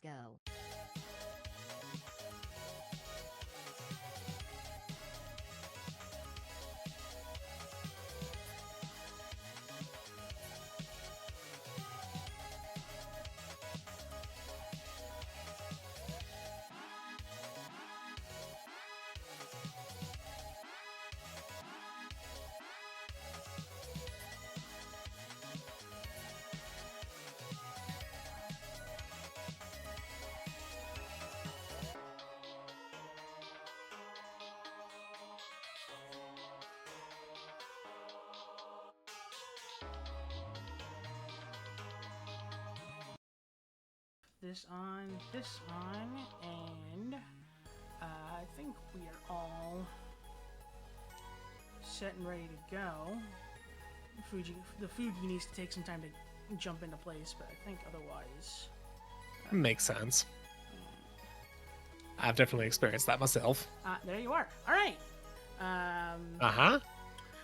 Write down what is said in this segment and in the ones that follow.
go. This on, and I think we are all set and ready to go. The food needs to take some time to jump into place, but I think otherwise. Makes sense. I've definitely experienced that myself. There you are. All right. Uh-huh.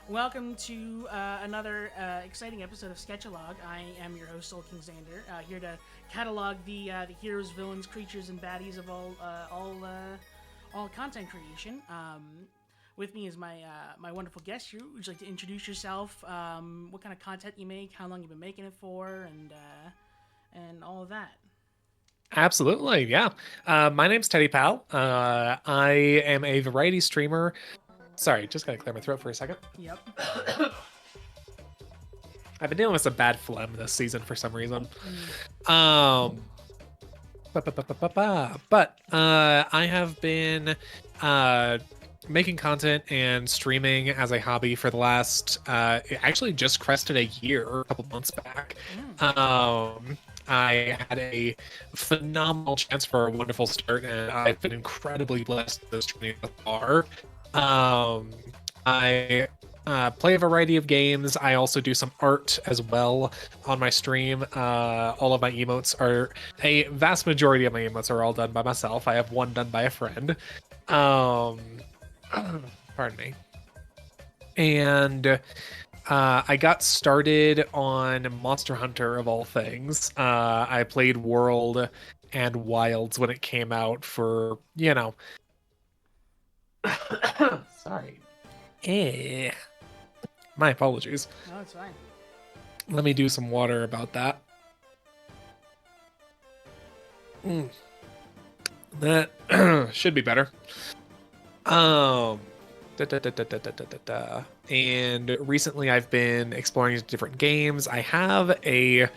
Welcome to another exciting episode of Sketchalog. I am your host, Soul King Xander, here to catalog the heroes, villains, creatures, and baddies of all content creation. With me is my wonderful guest. Would you like to introduce yourself? What kind of content you make? How long you've been making it for? And all of that. Absolutely, yeah. My name's Teddy Pal. I am a variety streamer. Sorry, just gotta clear my throat for a second. Yep. I've been dealing with some bad phlegm this season for some reason. But I have been making content and streaming as a hobby for the last actually just crested a year a couple months back. I had a phenomenal chance for a wonderful start, and I've been incredibly blessed with this journey thus far. I play a variety of games. I also do some art as well on my stream. All of my emotes are, a vast majority of my emotes are all done by myself. I have one done by a friend. Pardon me. And I got started on Monster Hunter of all things. I played World and Wilds when it came out for, sorry. My apologies. No, it's fine. Let me do some water about that. That should be better. And recently I've been exploring different games. I have a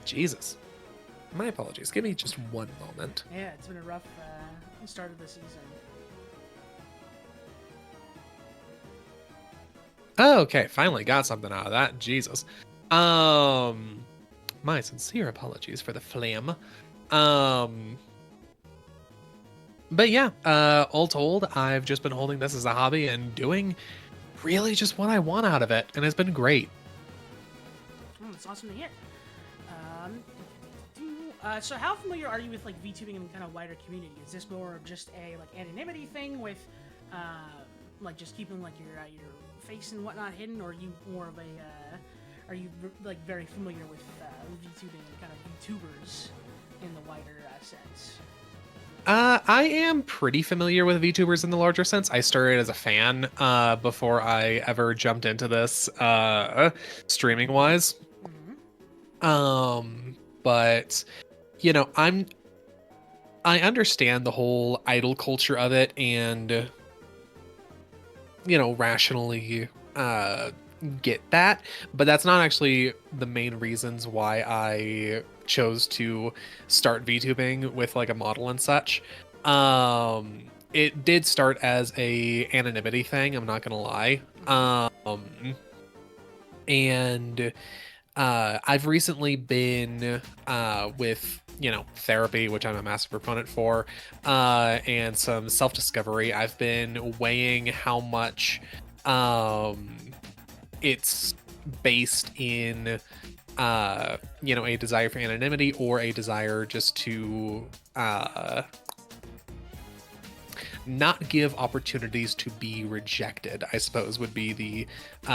Jesus. My apologies. Give me just one moment. Yeah, it's been a rough start of the season. Oh, okay, finally got something out of that. Jesus. My sincere apologies for the phlegm. But yeah, all told, I've just been holding this as a hobby and doing really just what I want out of it, and it's been great. That's awesome to hear. So how familiar are you with like VTubing and kind of wider community? Is this more of just a like anonymity thing with like just keeping like your face and whatnot hidden, or are you more of a are you like very familiar with VTubing and kind of VTubers in the wider sense? I am pretty familiar with VTubers in the larger sense. I started as a fan before I ever jumped into this streaming wise. But I understand the whole idol culture of it, and rationally get that, but that's not actually the main reasons why I chose to start VTubing with like a model and such. It did start as a anonymity thing, I'm not gonna lie. And I've recently been with therapy, which I'm a massive proponent for, and some self-discovery. I've been weighing how much it's based in a desire for anonymity or a desire just to not give opportunities to be rejected, I suppose would be the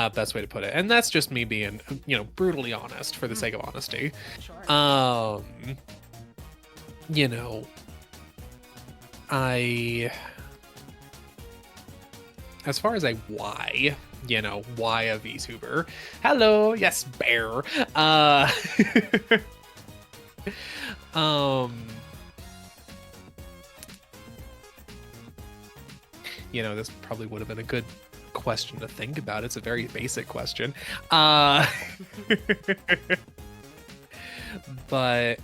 best way to put it. And that's just me being, brutally honest for the sake of honesty. Sure. You know, as far as why a VTuber. Hello, yes, bear. This probably would have been a good question to think about. It's a very basic question. But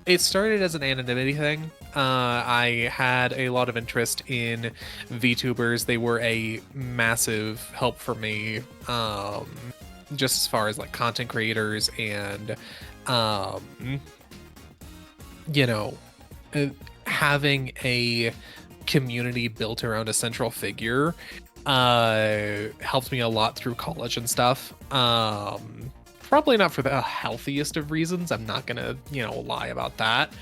it started as an anonymity thing. I had a lot of interest in VTubers. They were a massive help for me, just as far as like content creators and, having a community built around a central figure helped me a lot through college and stuff. Probably not for the healthiest of reasons. I'm not gonna, lie about that.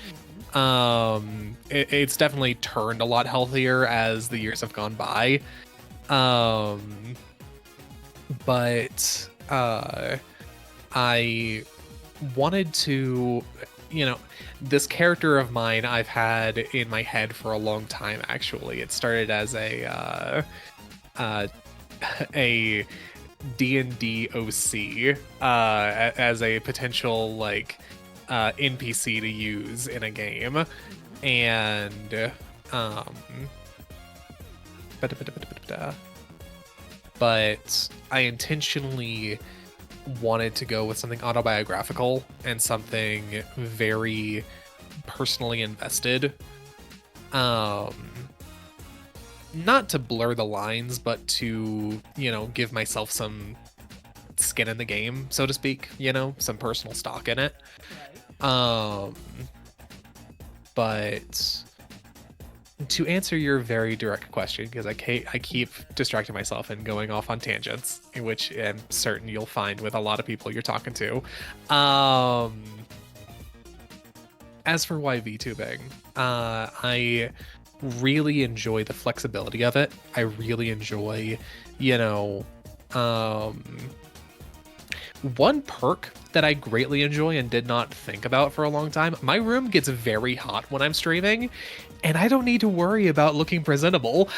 It's definitely turned a lot healthier as the years have gone by. But I wanted to, this character of mine I've had in my head for a long time. Actually, it started as a D&D OC as a potential like NPC to use in a game, and but I intentionally wanted to go with something autobiographical and something very personally invested. Not to blur the lines, but to, give myself some skin in the game, so to speak, some personal stock in it. Right. But to answer your very direct question, because I keep distracting myself and going off on tangents, which I'm certain you'll find with a lot of people you're talking to. As for why VTubing, I really enjoy the flexibility of it. I really enjoy, one perk that I greatly enjoy and did not think about for a long time. My room gets very hot when I'm streaming, and I don't need to worry about looking presentable.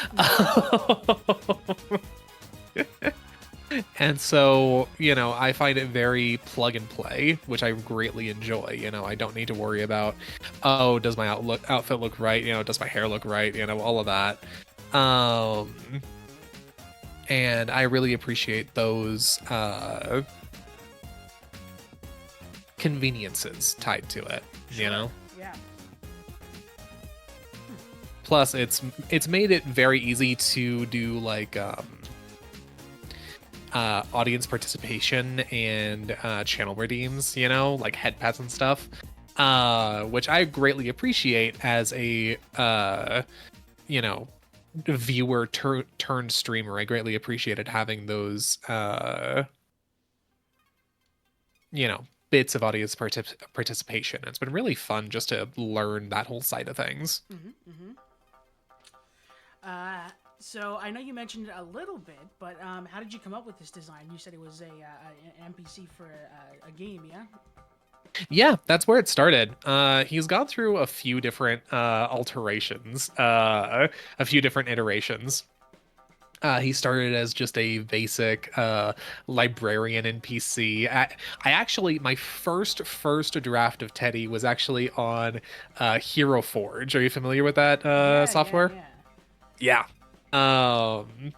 And so, I find it very plug and play, which I greatly enjoy. I don't need to worry about, oh, does my outfit look right? Does my hair look right? All of that. And I really appreciate those conveniences tied to it, Yeah. Plus, it's made it very easy to do like audience participation and channel redeems, like head pats and stuff, which I greatly appreciate as a viewer turned streamer. I greatly appreciated having those bits of audience participation. It's been really fun just to learn that whole side of things. So I know you mentioned it a little bit, but how did you come up with this design? You said it was an NPC for a game, yeah? Yeah, that's where it started. He's gone through a few different alterations, a few different iterations. He started as just a basic librarian NPC. I actually, my first draft of Teddy was actually on Hero Forge. Are you familiar with that software? Yeah. And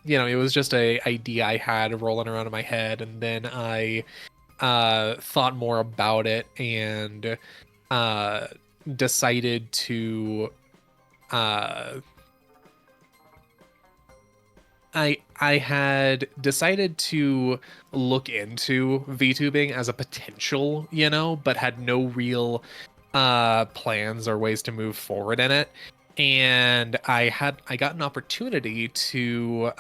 it was just a idea I had rolling around in my head, and then I thought more about it and decided to I had decided to look into VTubing as a potential, but had no real plans or ways to move forward in it. And I got an opportunity to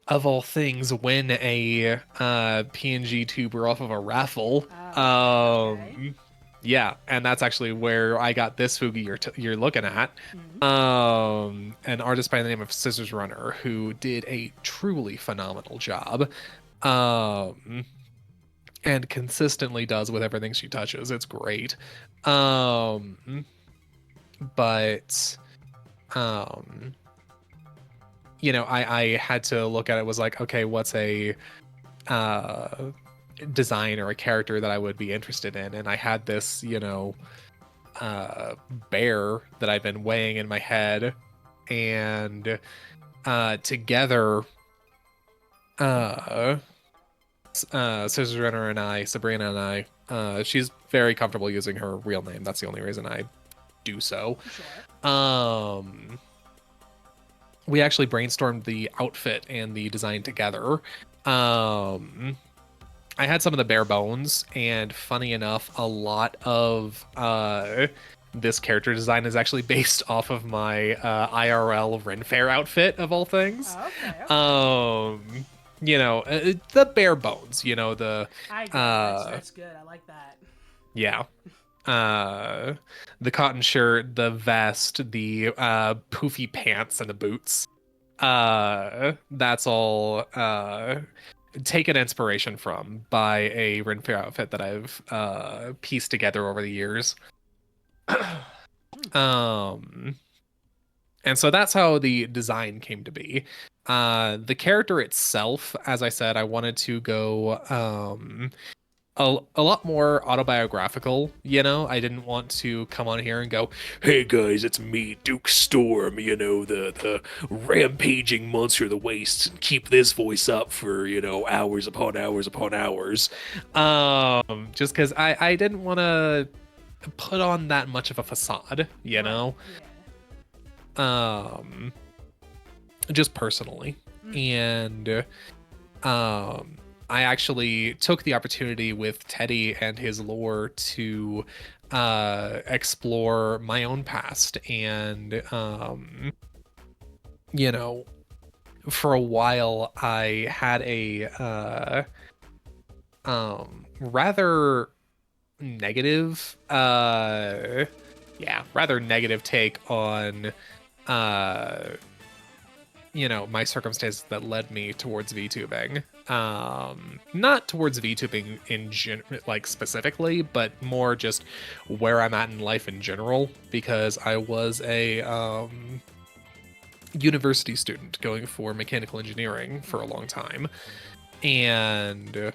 of all things win a PNG tuber off of a raffle. Okay. Yeah, and that's actually where I got this Fugi you're looking at. Mhm. An artist by the name of Scissors Runner who did a truly phenomenal job. Um, and consistently does with everything she touches. It's great. But um, I had to look at it, was like, okay, what's a uh design or a character that I would be interested in? And I had this, bear that I've been weighing in my head, and together, uh Scissors Runner and I, Sabrina and I, she's very comfortable using her real name. That's the only reason I do so. Sure. We actually brainstormed the outfit and the design together. I had some of the bare bones, and funny enough, a lot of this character design is actually based off of my IRL Ren Fair outfit of all things. Oh, okay. The bare bones, the I get it. uh That's good. I like that. yeah. The cotton shirt, the vest, the poofy pants, and the boots. That's all taken inspiration from by a Ren Fair outfit that I've pieced together over the years. um and so that's how the design came to be. The character itself, as I said, I wanted to go a lot more autobiographical. I didn't want to come on here and go, "Hey guys, it's me, Duke Storm, the rampaging monster of the wastes, and keep this voice up for, hours upon hours upon hours." Just because I didn't want to put on that much of a facade, Right. um just personally. And I actually took the opportunity with Teddy and his lore to explore my own past. And, for a while, I had a rather negative, rather negative take on my circumstances that led me towards VTubing. Not towards VTubing like specifically, but more just where I'm at in life in general, because I was a university student going for mechanical engineering for a long time. And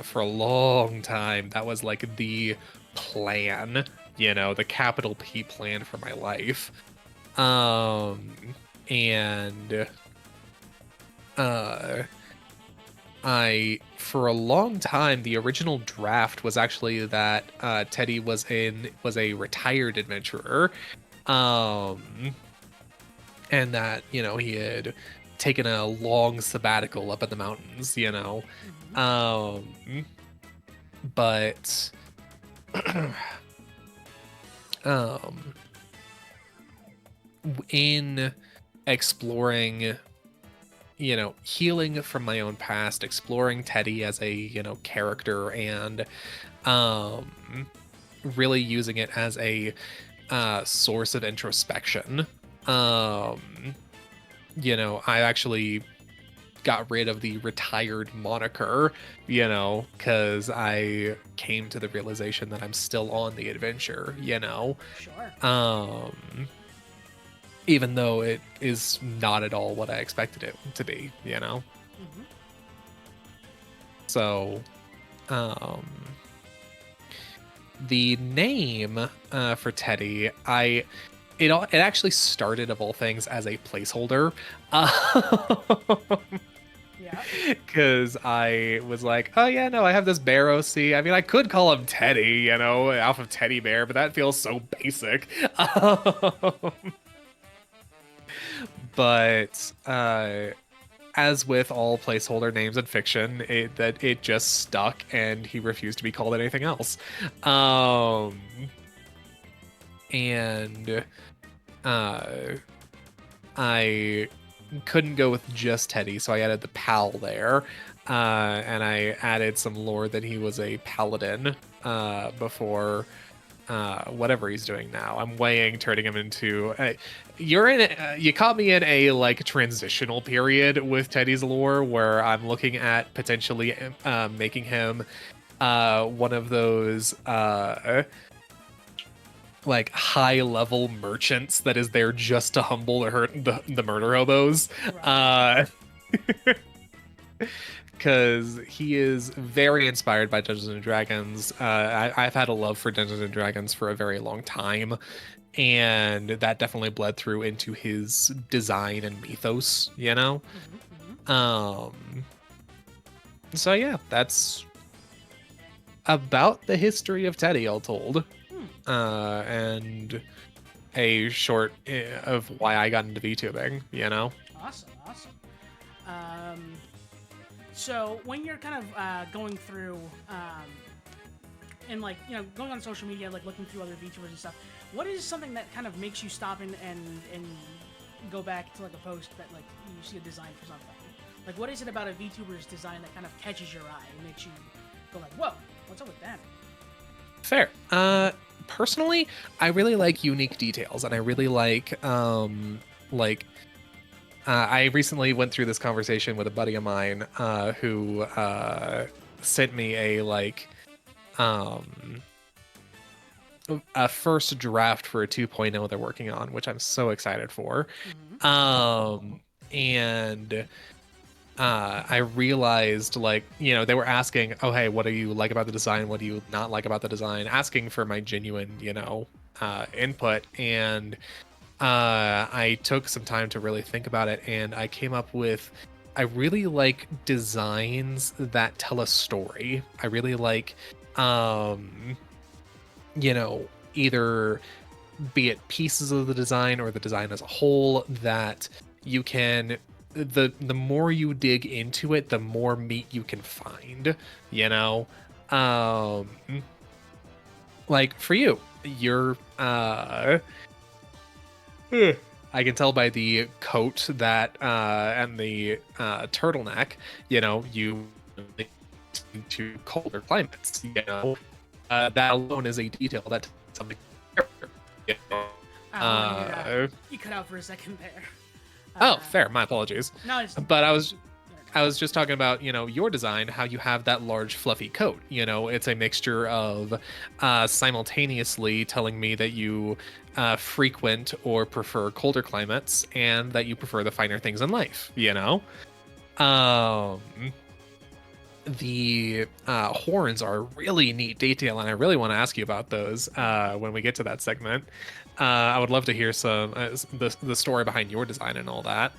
for a long time, that was like the plan, the capital P plan for my life. And for a long time, the original draft was actually that Teddy was a retired adventurer, and that he had taken a long sabbatical up in the mountains, but in exploring, healing from my own past, exploring Teddy as a, character, and really using it as a source of introspection. I actually got rid of the retired moniker, because I came to the realization that I'm still on the adventure, Sure. Even though it is not at all what I expected it to be, So, the name for Teddy, it actually started, of all things, as a placeholder. Yeah. Because I was like, oh yeah, no, I have this bear OC. I mean, I could call him Teddy, off of Teddy Bear, but that feels so basic. But as with all placeholder names in fiction, it just stuck, and he refused to be called anything else. And I couldn't go with just Teddy, so I added the pal there, and I added some lore that he was a paladin before whatever he's doing now. I'm weighing turning him into. You caught me in a like transitional period with Teddy's lore where I'm looking at potentially making him one of those like high level merchants that is there just to humble the murder hobos. Right. Because he is very inspired by Dungeons and Dragons. I've had a love for Dungeons and Dragons for a very long time, and that definitely bled through into his design and mythos. So yeah, that's about the history of Teddy, all told, and a short of why I got into VTubing. Awesome. So when you're kind of going through and like going on social media, like looking through other VTubers and stuff, what is something that kind of makes you stop and go back to like a post that like you see a design for something? Like what is it about a VTuber's design that kind of catches your eye and makes you go like, whoa, what's up with that? Fair. Personally, I really like unique details, and I really like I recently went through this conversation with a buddy of mine who sent me a first draft for a 2.0 they're working on, which I'm so excited for. And I realized, they were asking, oh, hey, what do you like about the design? What do you not like about the design? Asking for my genuine, input. And I took some time to really think about it, and I came up with, I really like designs that tell a story. I really like, either be it pieces of the design or the design as a whole that you can, the more you dig into it, the more meat you can find, like for you're I can tell by the coat that and the turtleneck, you to colder climates. That alone is a detail that something. You cut out for a second there. Oh, fair. My apologies. No, but I was just talking about, your design, how you have that large fluffy coat. It's a mixture of simultaneously telling me that you frequent or prefer colder climates and that you prefer the finer things in life, The horns are a really neat detail, and I really want to ask you about those when we get to that segment. I would love to hear some the story behind your design and all that.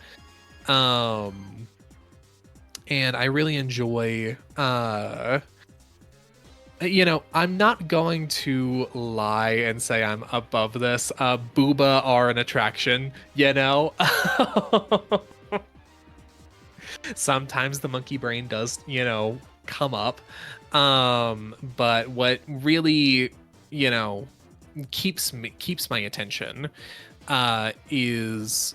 And I really enjoy, I'm not going to lie and say I'm above this. Booba are an attraction, Sometimes the monkey brain does, come up. But what really, keeps my attention is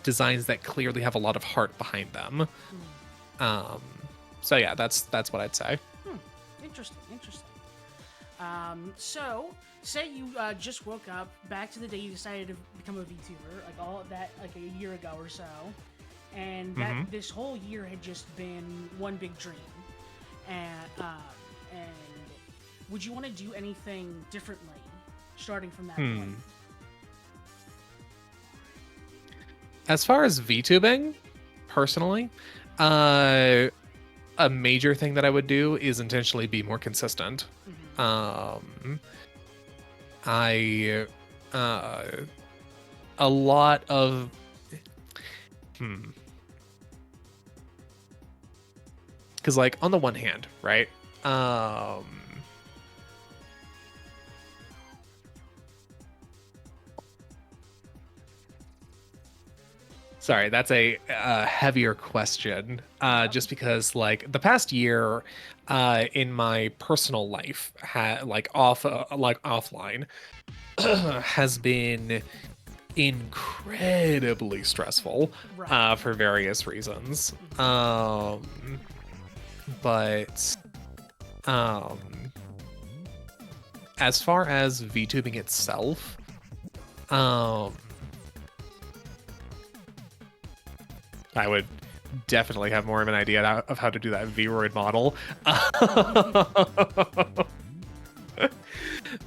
designs that clearly have a lot of heart behind them. So yeah, that's what I'd say. Interesting. So say you just woke up back to the day you decided to become a VTuber, like all that, like a year ago or so, and that this whole year had just been one big dream, and would you want to do anything differently starting from that point? As far as VTubing, personally, a major thing that I would do is intentionally be more consistent. A lot of because like on the one hand, right, sorry, that's a heavier question. Just because, like, the past year, in my personal life, offline, has been incredibly stressful, Right. for various reasons. But as far as VTubing itself, I would definitely have more of an idea of how to do that Vroid model.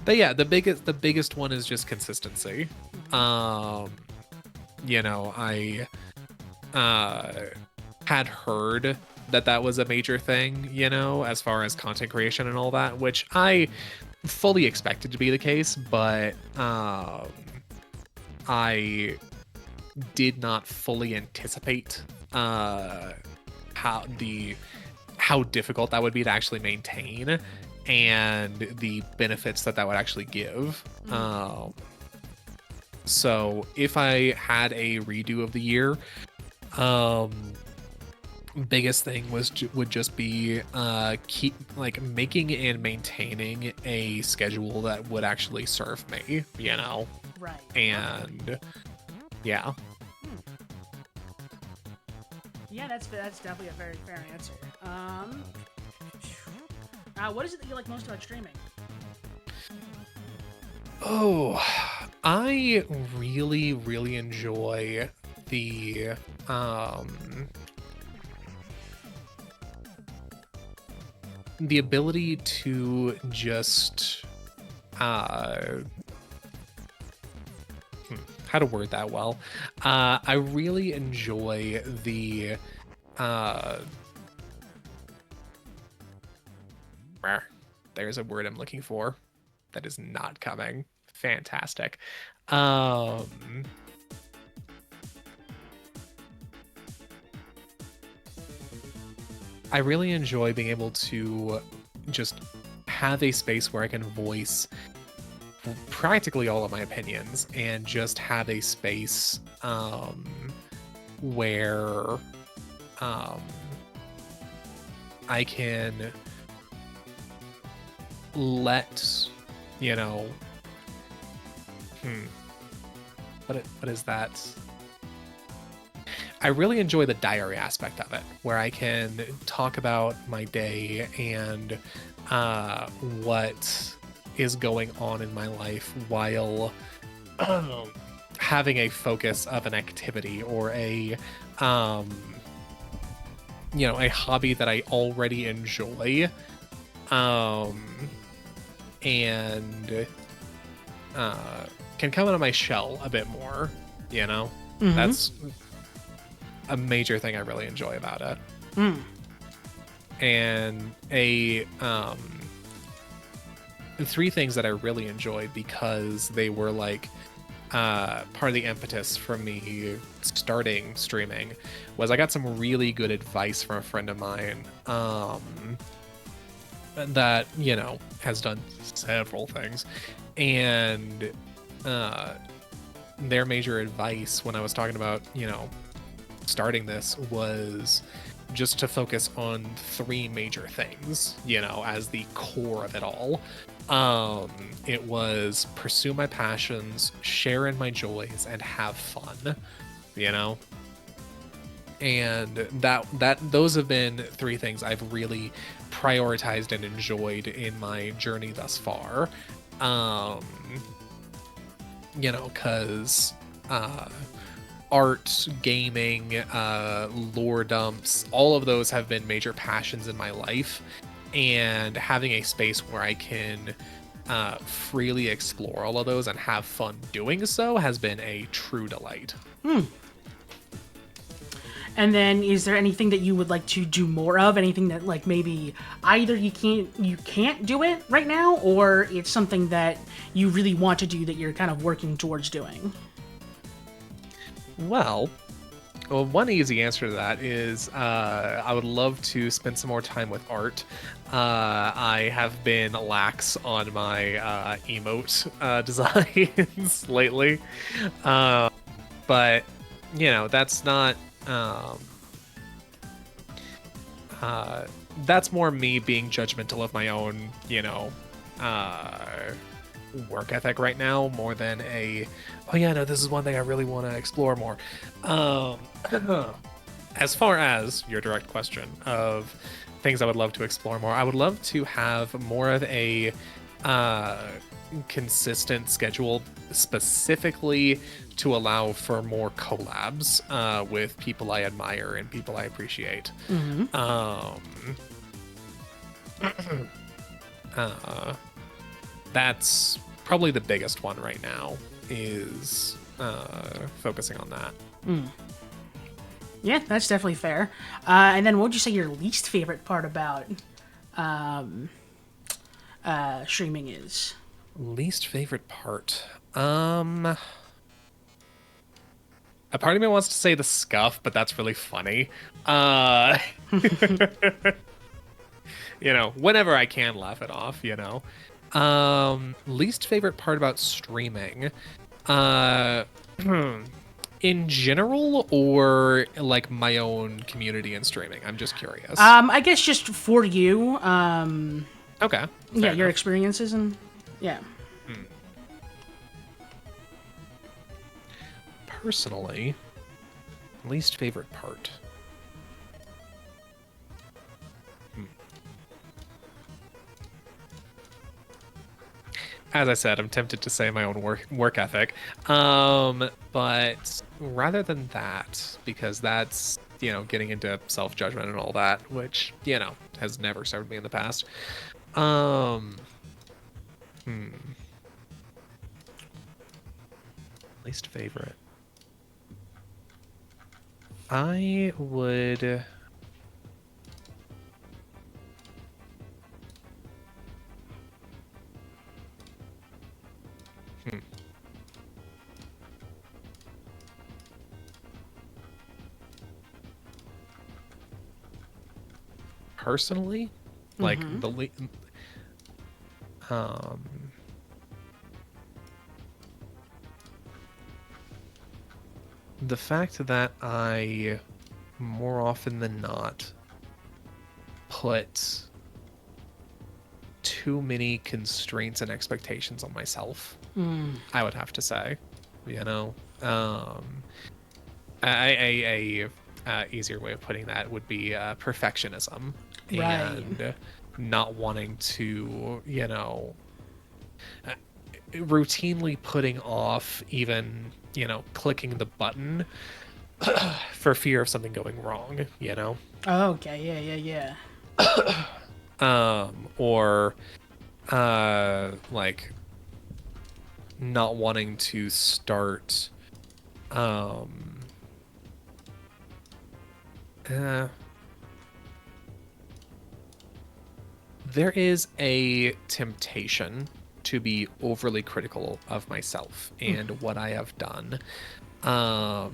But yeah, the biggest one is just consistency. You know, I had heard that was a major thing, you know, as far as content creation and all that, which I fully expected to be the case, but I did not fully anticipate how difficult that would be to actually maintain, and the benefits that would actually give. So if I had a redo of the year, biggest thing would just be keep making and maintaining a schedule that would actually serve me, you know. Right. And yeah. Yeah, that's definitely a very fair answer. What is it that you like most about streaming? Oh, I really, really enjoy the ability to just how to word that well. I really enjoy the there's a word I'm looking for that is not coming. Fantastic. I really enjoy being able to just have a space where I can voice practically all of my opinions, and just have a space where I can let, you know, what is that? I really enjoy the diary aspect of it, where I can talk about my day and what is going on in my life while having a focus of an activity or a you know, a hobby that I already enjoy, and can come out of my shell a bit more, you know. That's a major thing I really enjoy about it. And three things that I really enjoyed, because they were like part of the impetus for me starting streaming, was I got some really good advice from a friend of mine that, you know, has done several things, and their major advice when I was talking about, you know, starting this was just to focus on three major things, you know, as the core of it all. It was pursue my passions, share in my joys, and have fun, you know. And those have been three things I've really prioritized and enjoyed in my journey thus far. You know, because art, gaming, lore dumps, all of those have been major passions in my life, and having a space where I can freely explore all of those and have fun doing so has been a true delight. And then, is there anything that you would like to do more of? Anything that, like, maybe either you can't do it right now, or it's something that you really want to do that you're kind of working towards doing? Well, one easy answer to that is I would love to spend some more time with art. I have been lax on my emote designs lately, but you know, that's not. That's more me being judgmental of my own, you know, work ethic right now, more than a, oh yeah, no, this is one thing I really want to explore more. As far as your direct question of things I would love to explore more, I would love to have more of a consistent schedule specifically to allow for more collabs with people I admire and people I appreciate. That's probably the biggest one right now, is focusing on that. Yeah, that's definitely fair. And then what would you say your least favorite part about streaming is? Least favorite part. A part of me wants to say the scuff, but that's really funny. Whenever I can laugh it off, Least favorite part about streaming. In general, or like my own community and streaming? I'm just curious. I guess just for you. Okay. Yeah, your experiences and yeah. Personally, least favorite part. As I said, I'm tempted to say my own work ethic. But rather than that, because that's, getting into self-judgment and all that, which, has never served me in the past. Least favorite. I would... Personally, like the fact that I more often than not put too many constraints and expectations on myself, I would have to say, a easier way of putting that would be perfectionism. Right. And not wanting to, routinely putting off even, clicking the button for fear of something going wrong, Oh, okay, yeah. Or like not wanting to start there is a temptation to be overly critical of myself and what I have done. Not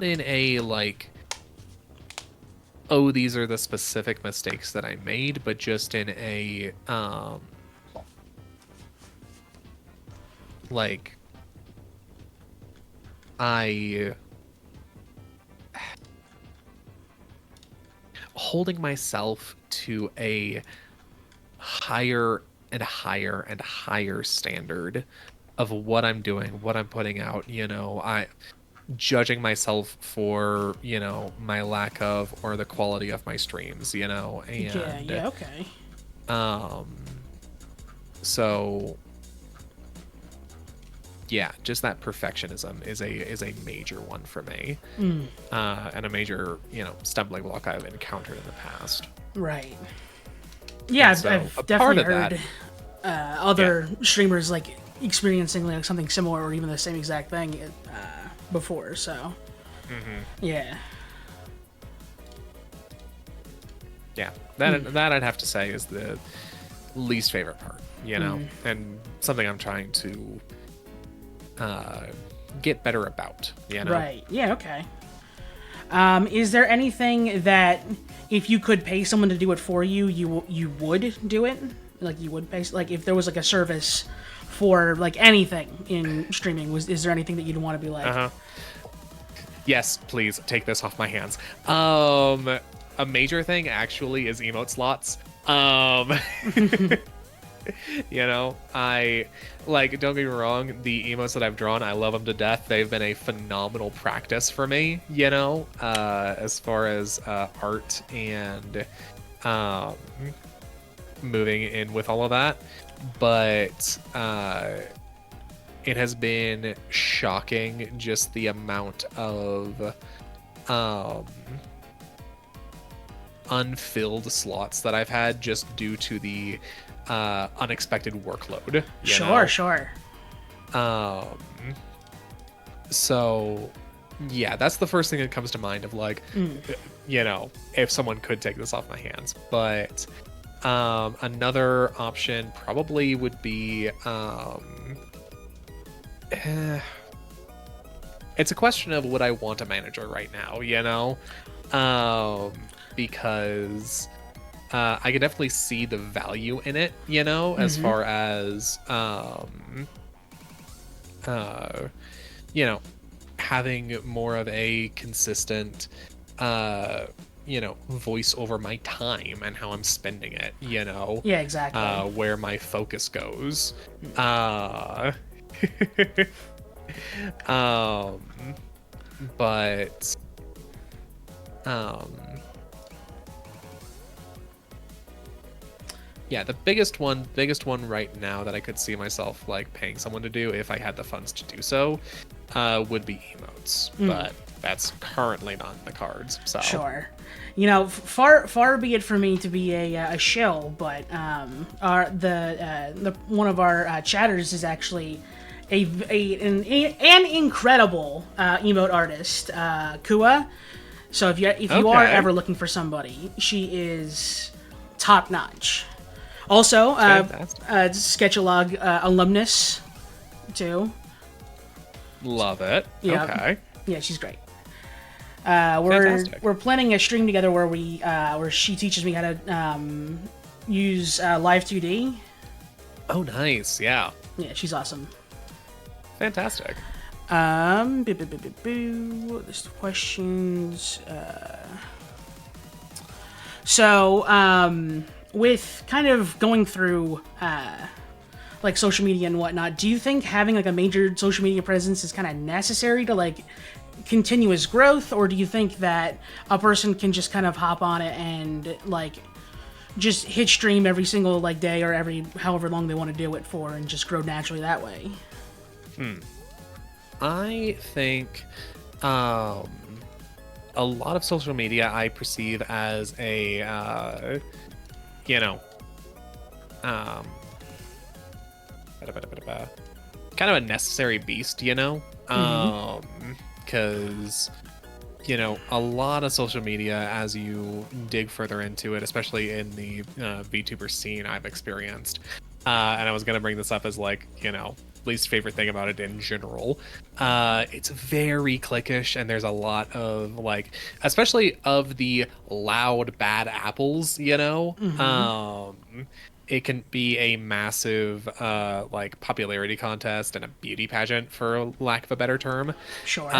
in a like, oh, these are the specific mistakes that I made, but just in a like holding myself to a higher and higher and higher standard of what I'm doing, what I'm putting out, I judging myself for, my lack of or the quality of my streams, and yeah, okay. So yeah, just that perfectionism is a major one for me, and a major stumbling block I've encountered in the past. Right. Yeah, I've definitely heard other streamers like experiencing like something similar or even the same exact thing before. So yeah, that I'd have to say is the least favorite part, and something I'm trying to get better about, Right. Yeah. Okay. Is there anything that if you could pay someone to do it for you, you would do it? Like you would pay, like if there was like a service for like anything in streaming, is there anything that you'd want to be like? Yes, please take this off my hands. A major thing actually is emote slots. I like, don't get me wrong, the emotes that I've drawn, I love them to death. They've been a phenomenal practice for me, as far as art and moving in with all of that, but it has been shocking just the amount of unfilled slots that I've had just due to the unexpected workload. Sure. So yeah, that's the first thing that comes to mind of like, if someone could take this off my hands. But another option probably would be it's a question of would I want a manager right now, because I could definitely see the value in it, as far as having more of a consistent voice over my time and how I'm spending it, Yeah, exactly. where my focus goes. But yeah, the biggest one right now that I could see myself like paying someone to do if I had the funds to do so would be emotes, but that's currently not in the cards. So sure. Far be it for me to be a shill, but the one of our chatters is actually an incredible emote artist, Kua. So if you are ever looking for somebody, she is top notch. Also, Sketchalog alumnus too. Love it. Yeah. Okay. Yeah, she's great. We're planning a stream together where where she teaches me how to use Live 2D. Oh, nice. Yeah. Yeah, she's awesome. Fantastic. There's the questions. With kind of going through like social media and whatnot, do you think having like a major social media presence is kind of necessary to like continuous growth, or do you think that a person can just kind of hop on it and like just hit stream every single like day or every however long they want to do it for and just grow naturally that way? I think a lot of social media I perceive as a kind of a necessary beast, because a lot of social media, as you dig further into it, especially in the VTuber scene I've experienced, and I was going to bring this up as like, least favorite thing about it in general, it's very cliquish, and there's a lot of like, especially of the loud bad apples, it can be a massive like popularity contest and a beauty pageant, for lack of a better term. Sure.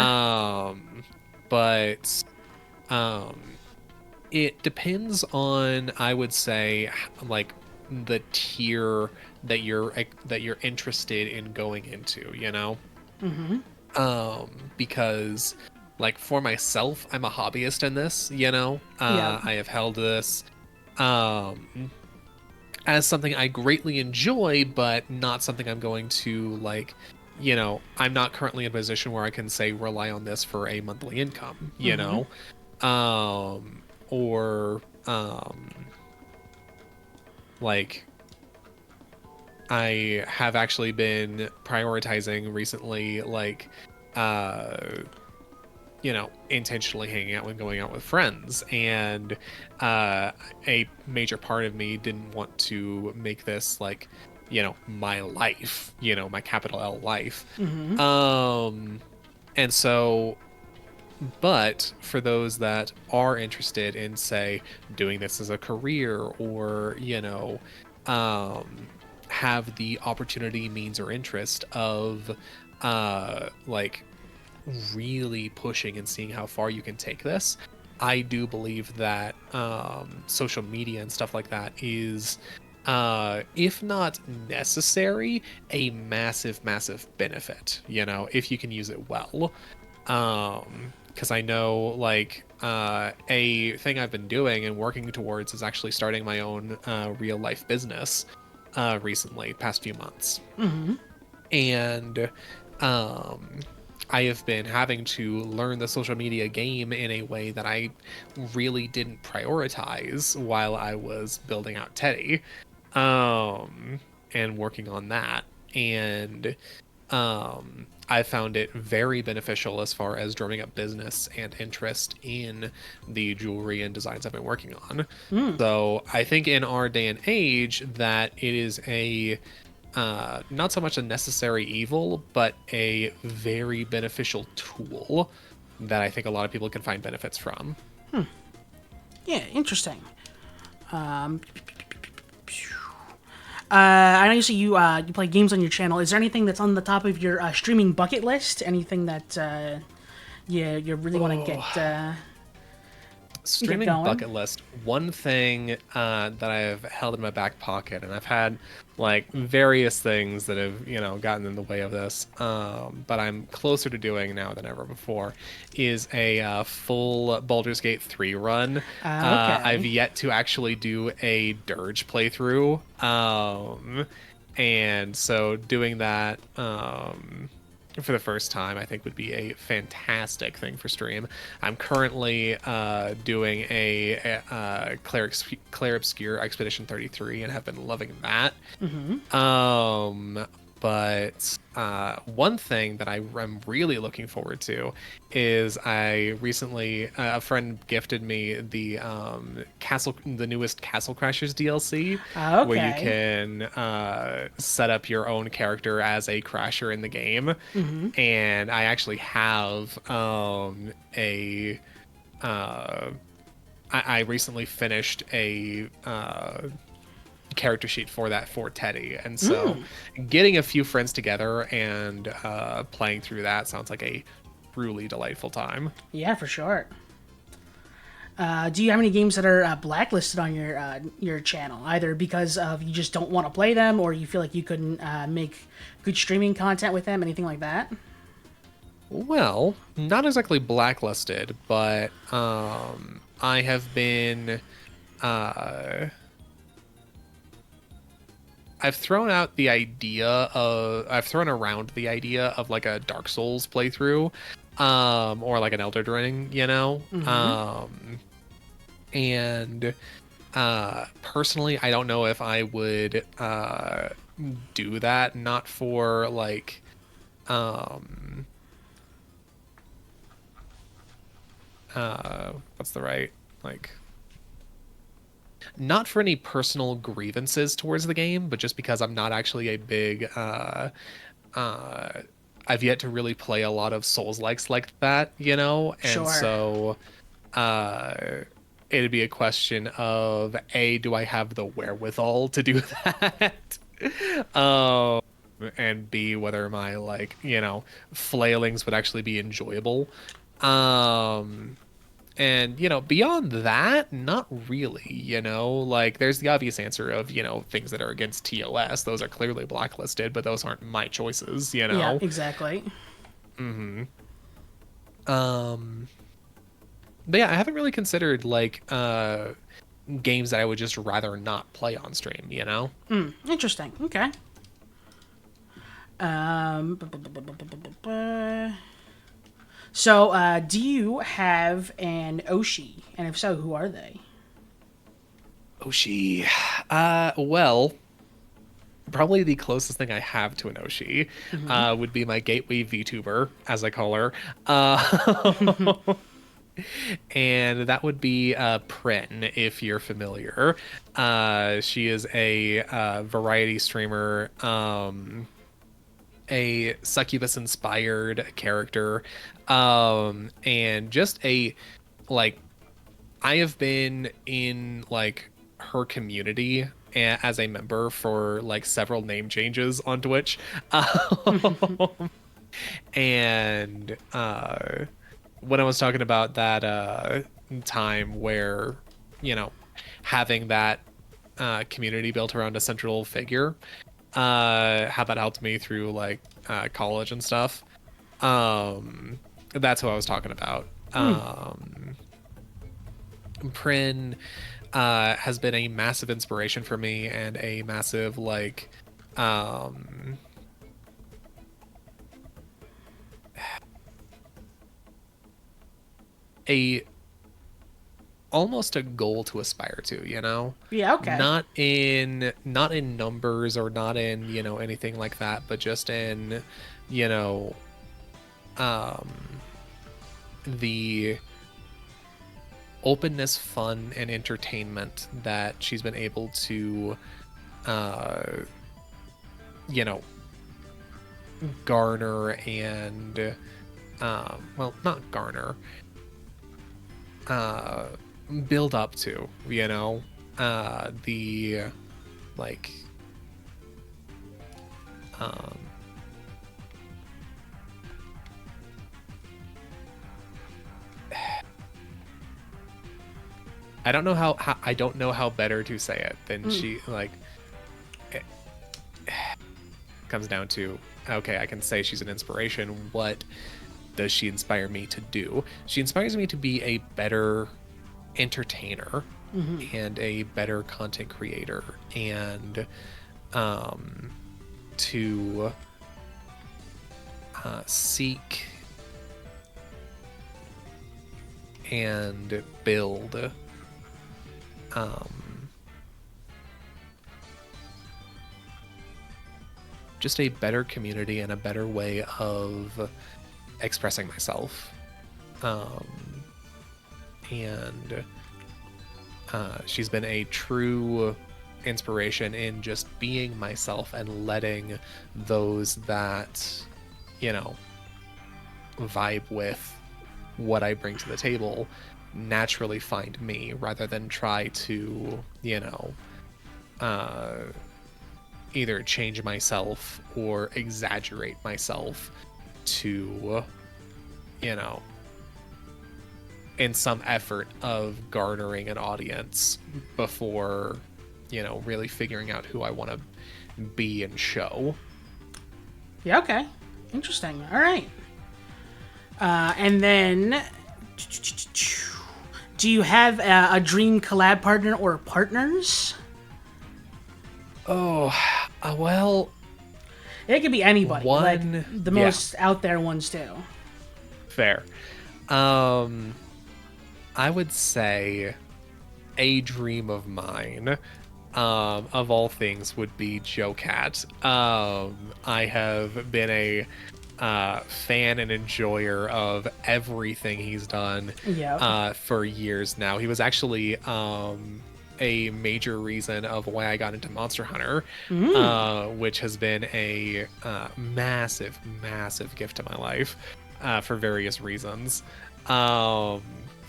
But it depends on, I would say, like the tier that you're interested in going into, because like for myself, I'm a hobbyist in this, I have held this as something I greatly enjoy, but not something I'm going to like, I'm not currently in a position where I can say rely on this for a monthly income, or like I have actually been prioritizing recently, like, intentionally hanging out and going out with friends. And a major part of me didn't want to make this like, my life, my capital L life. And so, but for those that are interested in, say, doing this as a career, or, have the opportunity, means, or interest of like really pushing and seeing how far you can take this, I do believe that social media and stuff like that is, if not necessary, a massive benefit, if you can use it well. because I know like a thing I've been doing and working towards is actually starting my own real life business recently, past few months. And um, I have been having to learn the social media game in a way that I really didn't prioritize while I was building out Teddy, and working on that. And I found it very beneficial as far as drumming up business and interest in the jewelry and designs I've been working on. So I think in our day and age that it is a not so much a necessary evil, but a very beneficial tool that I think a lot of people can find benefits from. Yeah, interesting. Um, I know you say you play games on your channel. Is there anything that's on the top of your streaming bucket list? Anything that you really want to Streaming going? bucket list. One thing that I've held in my back pocket, and I've had like various things that have gotten in the way of this, but I'm closer to doing now than ever before, is a full Baldur's Gate 3 run. Okay. I've yet to actually do a dirge playthrough, and so doing that for the first time I think would be a fantastic thing for stream. I'm currently doing a Claire Obscure Expedition 33 and have been loving that. But one thing that I'm really looking forward to is I recently a friend gifted me the newest Castle Crashers DLC, Okay. where you can set up your own character as a crasher in the game, and I actually have I recently finished a character sheet for that for Teddy, and so getting a few friends together and playing through that sounds like a truly delightful time. Yeah, for sure. Do you have any games that are blacklisted on your channel, either because of you just don't want to play them, or you feel like you couldn't make good streaming content with them, anything like that? Well, not exactly blacklisted, but I have been I've thrown around the idea of like a Dark Souls playthrough, or like an Elder Ring, and personally, I don't know if I would do that. Not for like, what's the right like. Not for any personal grievances towards the game, but just because I'm not actually a big I've yet to really play a lot of Souls-likes like that, and Sure. so it'd be a question of A, do I have the wherewithal to do that? And B, whether my flailings would actually be enjoyable. And, beyond that, not really, like there's the obvious answer of, things that are against TOS. Those are clearly blacklisted, but those aren't my choices, Yeah, exactly. But yeah, I haven't really considered like games that I would just rather not play on stream, Interesting. Okay. So, do you have an Oshi? And if so, who are they? Oshi. Well, probably the closest thing I have to an Oshi would be my gateway VTuber, as I call her. And that would be Prin, if you're familiar. She is a variety streamer, a succubus-inspired character, and just I have been in like her community as a member for like several name changes on Twitch, and when I was talking about that time where having that community built around a central figure, how that helped me through like college and stuff. That's what I was talking about. Prin has been a massive inspiration for me and a massive like a almost a goal to aspire to, you know? Yeah, okay. Not in numbers or not in, anything like that, but just in, you know, um the openness, fun, and entertainment that she's been able to uh you know, garner and well, not garner, uh build up to, the like um I don't know how I don't know how better to say it than she like it comes down to, okay, I can say she's an inspiration. What does she inspire me to do? She inspires me to be a better entertainer and a better content creator, and to seek and build just a better community and a better way of expressing myself. And she's been a true inspiration in just being myself and letting those that, vibe with what I bring to the table naturally find me rather than try to, either change myself or exaggerate myself to, in some effort of garnering an audience before, really figuring out who I want to be and show. Yeah, okay. Interesting. All right. And then, do you have a dream collab partner or partners? Oh, well, it could be anybody. Like the yeah. most out there ones too. Fair. I would say a dream of mine, of all things, would be Joe Cat. I have been a fan and enjoyer of everything he's done for years now. He was actually a major reason of why I got into Monster Hunter, which has been a massive, massive gift to my life for various reasons.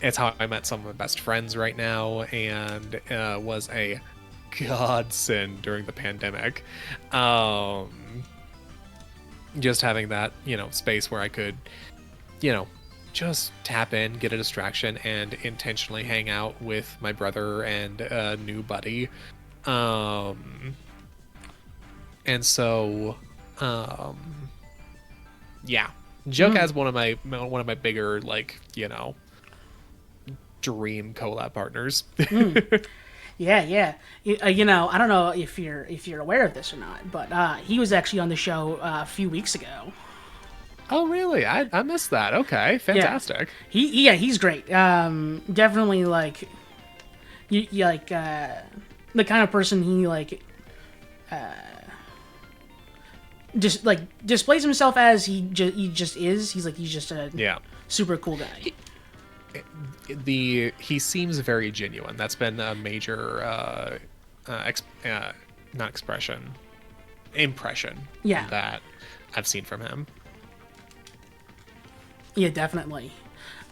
It's how I met some of my best friends right now, and was a godsend during the pandemic. Just having that, space where I could, just tap in, get a distraction, and intentionally hang out with my brother and a new buddy. And so, yeah, Joke has one of my bigger, like, dream collab partners. Yeah. I don't know if you're aware of this or not, but he was actually on the show a few weeks ago. Oh, really? I missed that. Okay, fantastic. Yeah. He's great. Definitely like, you like the kind of person he like, just like displays himself as he just is. He's just a super cool guy. He seems very genuine. That's been a major not expression, impression that I've seen from him. Yeah, definitely.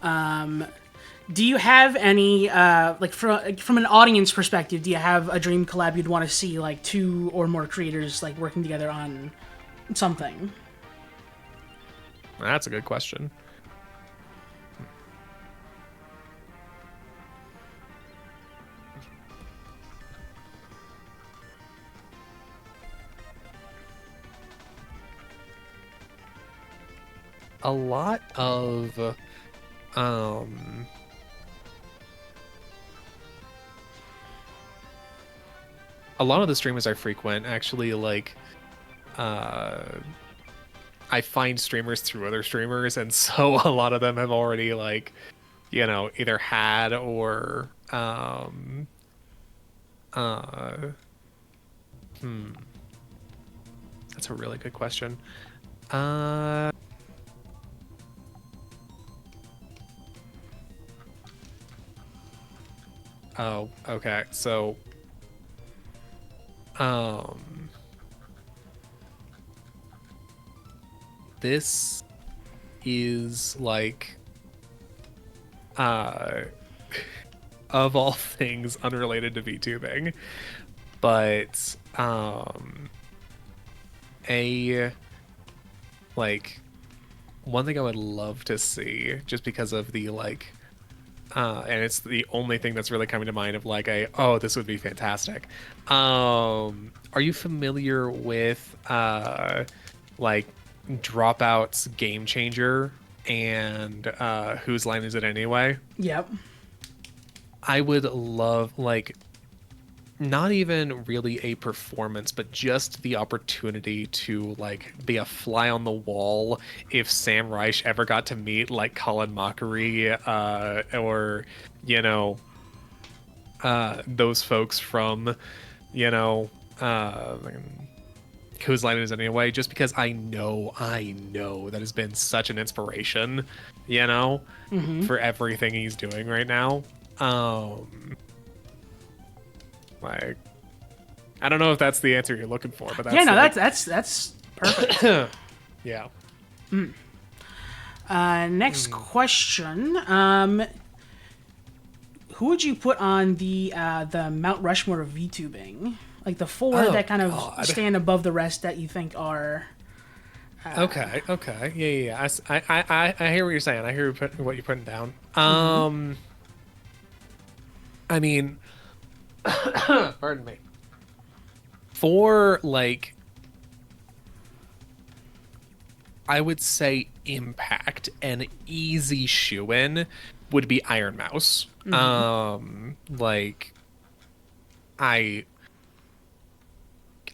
Do you have any like from an audience perspective, do you have a dream collab you'd want to see, like 2 or more creators like working together on something? That's a good question. A lot of Um, a lot of the streamers I frequent actually like I find streamers through other streamers, and so a lot of them have already like, either had or uh hmm, that's a really good question. Uh oh, okay. So um this is like uh of all things unrelated to VTubing, but a like one thing I would love to see, just because of the like and it's the only thing that's really coming to mind of like this would be fantastic. Are you familiar with like Dropout's Game Changer and Whose Line Is It Anyway? Yep. I would love, like, not even really a performance, but just the opportunity to like be a fly on the wall if Sam Reich ever got to meet like Colin Mockery or you know those folks from you know uh Whose Line Is It Anyway, just because I know that has been such an inspiration, for everything he's doing right now. Like, I don't know if that's the answer you're looking for, but that's that's perfect. Yeah. Next question. Who would you put on the Mount Rushmore of VTubing? Like the four that kind of stand above the rest that you think are. Okay. Yeah. I hear what you're saying. I hear what you're putting down. I mean, pardon me. For like, I would say impact, an easy shoe-in would be Iron Mouse. Like,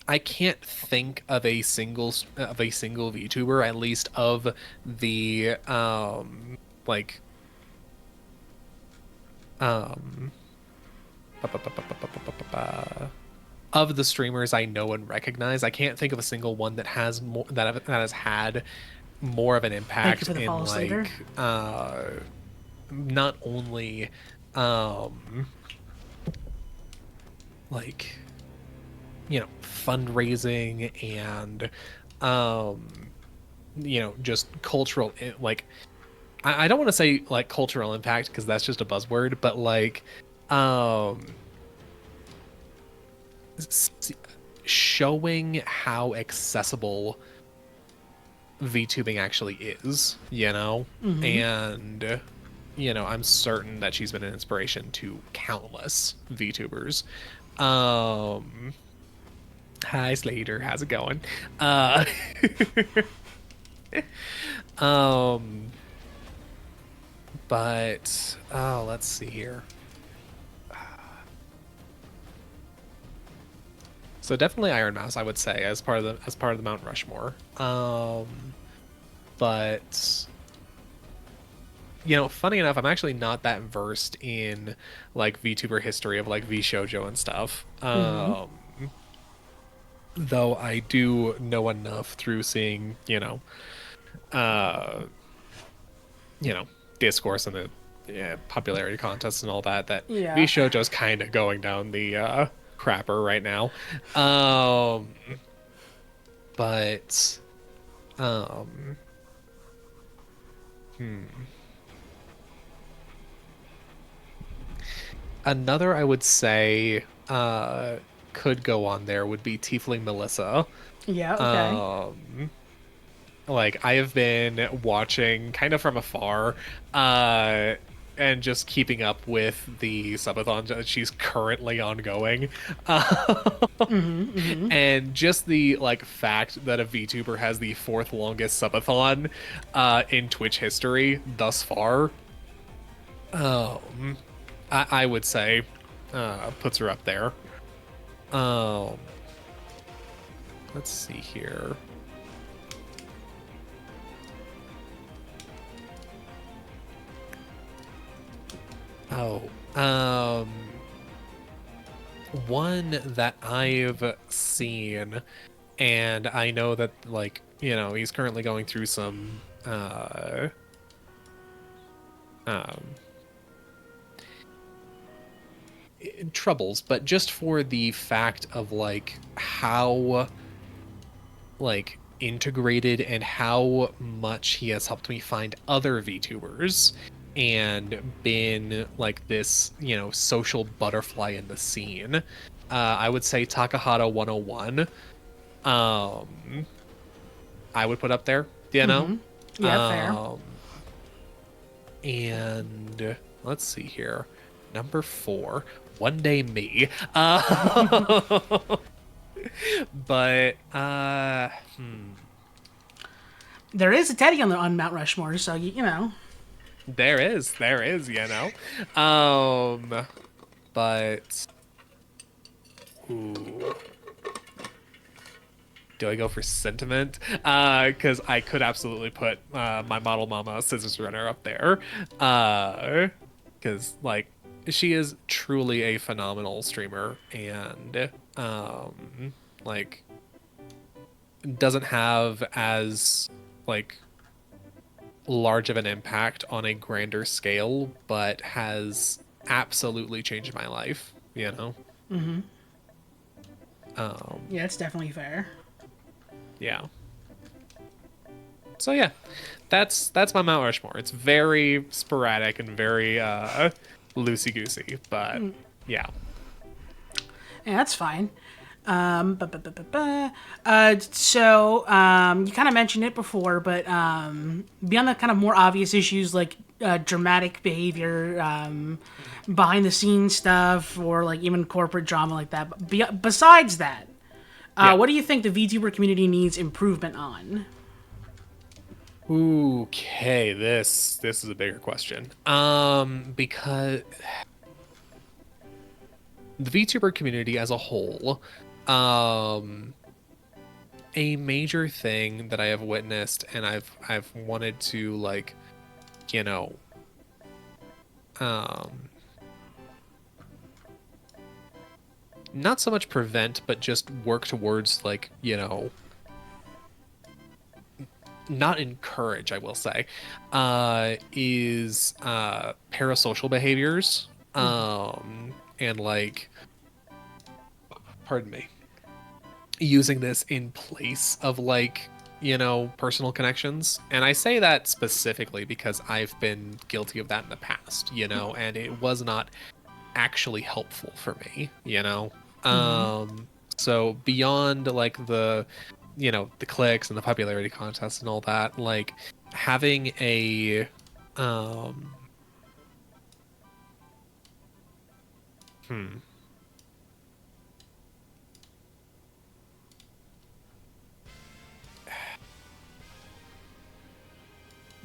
I can't think of a single VTuber, at least of the like of the streamers I know and recognize. I can't think of a single one that has more that has had more of an impact in like not only like fundraising and just cultural, like I don't want to say like cultural impact because that's just a buzzword, but like showing how accessible VTubing actually is, and I'm certain that she's been an inspiration to countless VTubers. Hi Slater, how's it going? But let's see here. So definitely Iron Mouse, I would say, as part of the Mount Rushmore. But funny enough, I'm actually not that versed in like VTuber history of like VShojo and stuff. Though I do know enough through seeing, discourse and the popularity contests and all that VShojo's kind of going down the crapper right now. But another I would say could go on there would be Tiefling Melissa. Yeah, okay. Like I have been watching kind of from afar and just keeping up with the subathon that she's currently ongoing. And just the like fact that a VTuber has the 4th longest subathon in Twitch history thus far Um, I would say puts her up there. Um, let's see here. Oh, one that I've seen, and I know that, like, he's currently going through some um troubles, but just for the fact of like how like integrated and how much he has helped me find other VTubers and been like this, social butterfly in the scene. I would say Takahata 101. I would put up there, Mm-hmm. Yeah, fair. And let's see here. Number 4, One Day Me. But There is a Teddy on Mount Rushmore, so you know. there is, but ooh, do I go for sentiment? Because I could absolutely put my model mama Scissors Runner up there. Because like she is truly a phenomenal streamer and like doesn't have as like large of an impact on a grander scale, but has absolutely changed my life, Mm-hmm. Um, Yeah, it's definitely fair. yeah. So yeah, that's my Mount Rushmore. It's very sporadic and very loosey goosey, but yeah. Yeah, that's fine. Bu- bu- bu- bu- bu. So you kind of mentioned it before, but beyond the kind of more obvious issues like dramatic behavior, behind the scenes stuff, or like even corporate drama like that. But besides that, Yeah. what do you think the VTuber community needs improvement on? Okay, this is a bigger question. Because the VTuber community as a whole, a major thing that I have witnessed and I've wanted to like, you know, um not so much prevent, but just work towards like, not encourage, I will say, is parasocial behaviors. And like, pardon me, using this in place of like, personal connections. And I say that specifically because I've been guilty of that in the past, and it was not actually helpful for me. So beyond like the clicks and the popularity contests and all that, like having a um hmm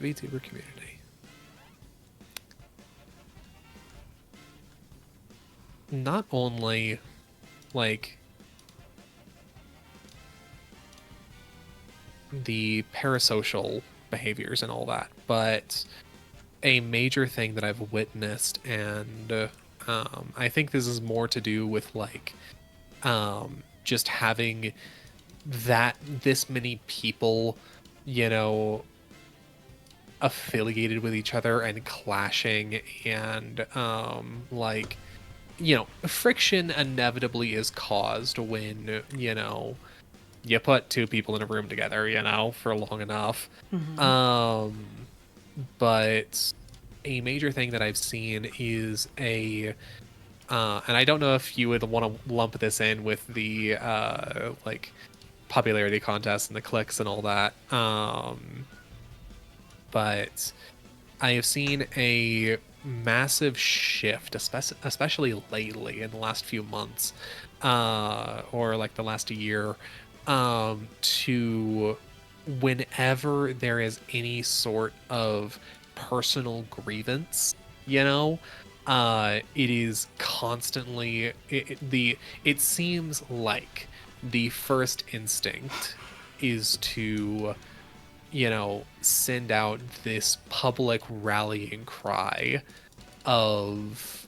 VTuber community, not only like the parasocial behaviors and all that, but a major thing that I've witnessed, and I think this is more to do with like just having this many people, you know, affiliated with each other and clashing, and like, friction inevitably is caused when, you put two people in a room together, for long enough. Um, but a major thing that I've seen is and I don't know if you would want to lump this in with the like popularity contests and the clicks and all that. But I have seen a massive shift, especially lately in the last few months, or like the last year, to whenever there is any sort of personal grievance, you know. It is constantly it seems like the first instinct is to, send out this public rallying cry of,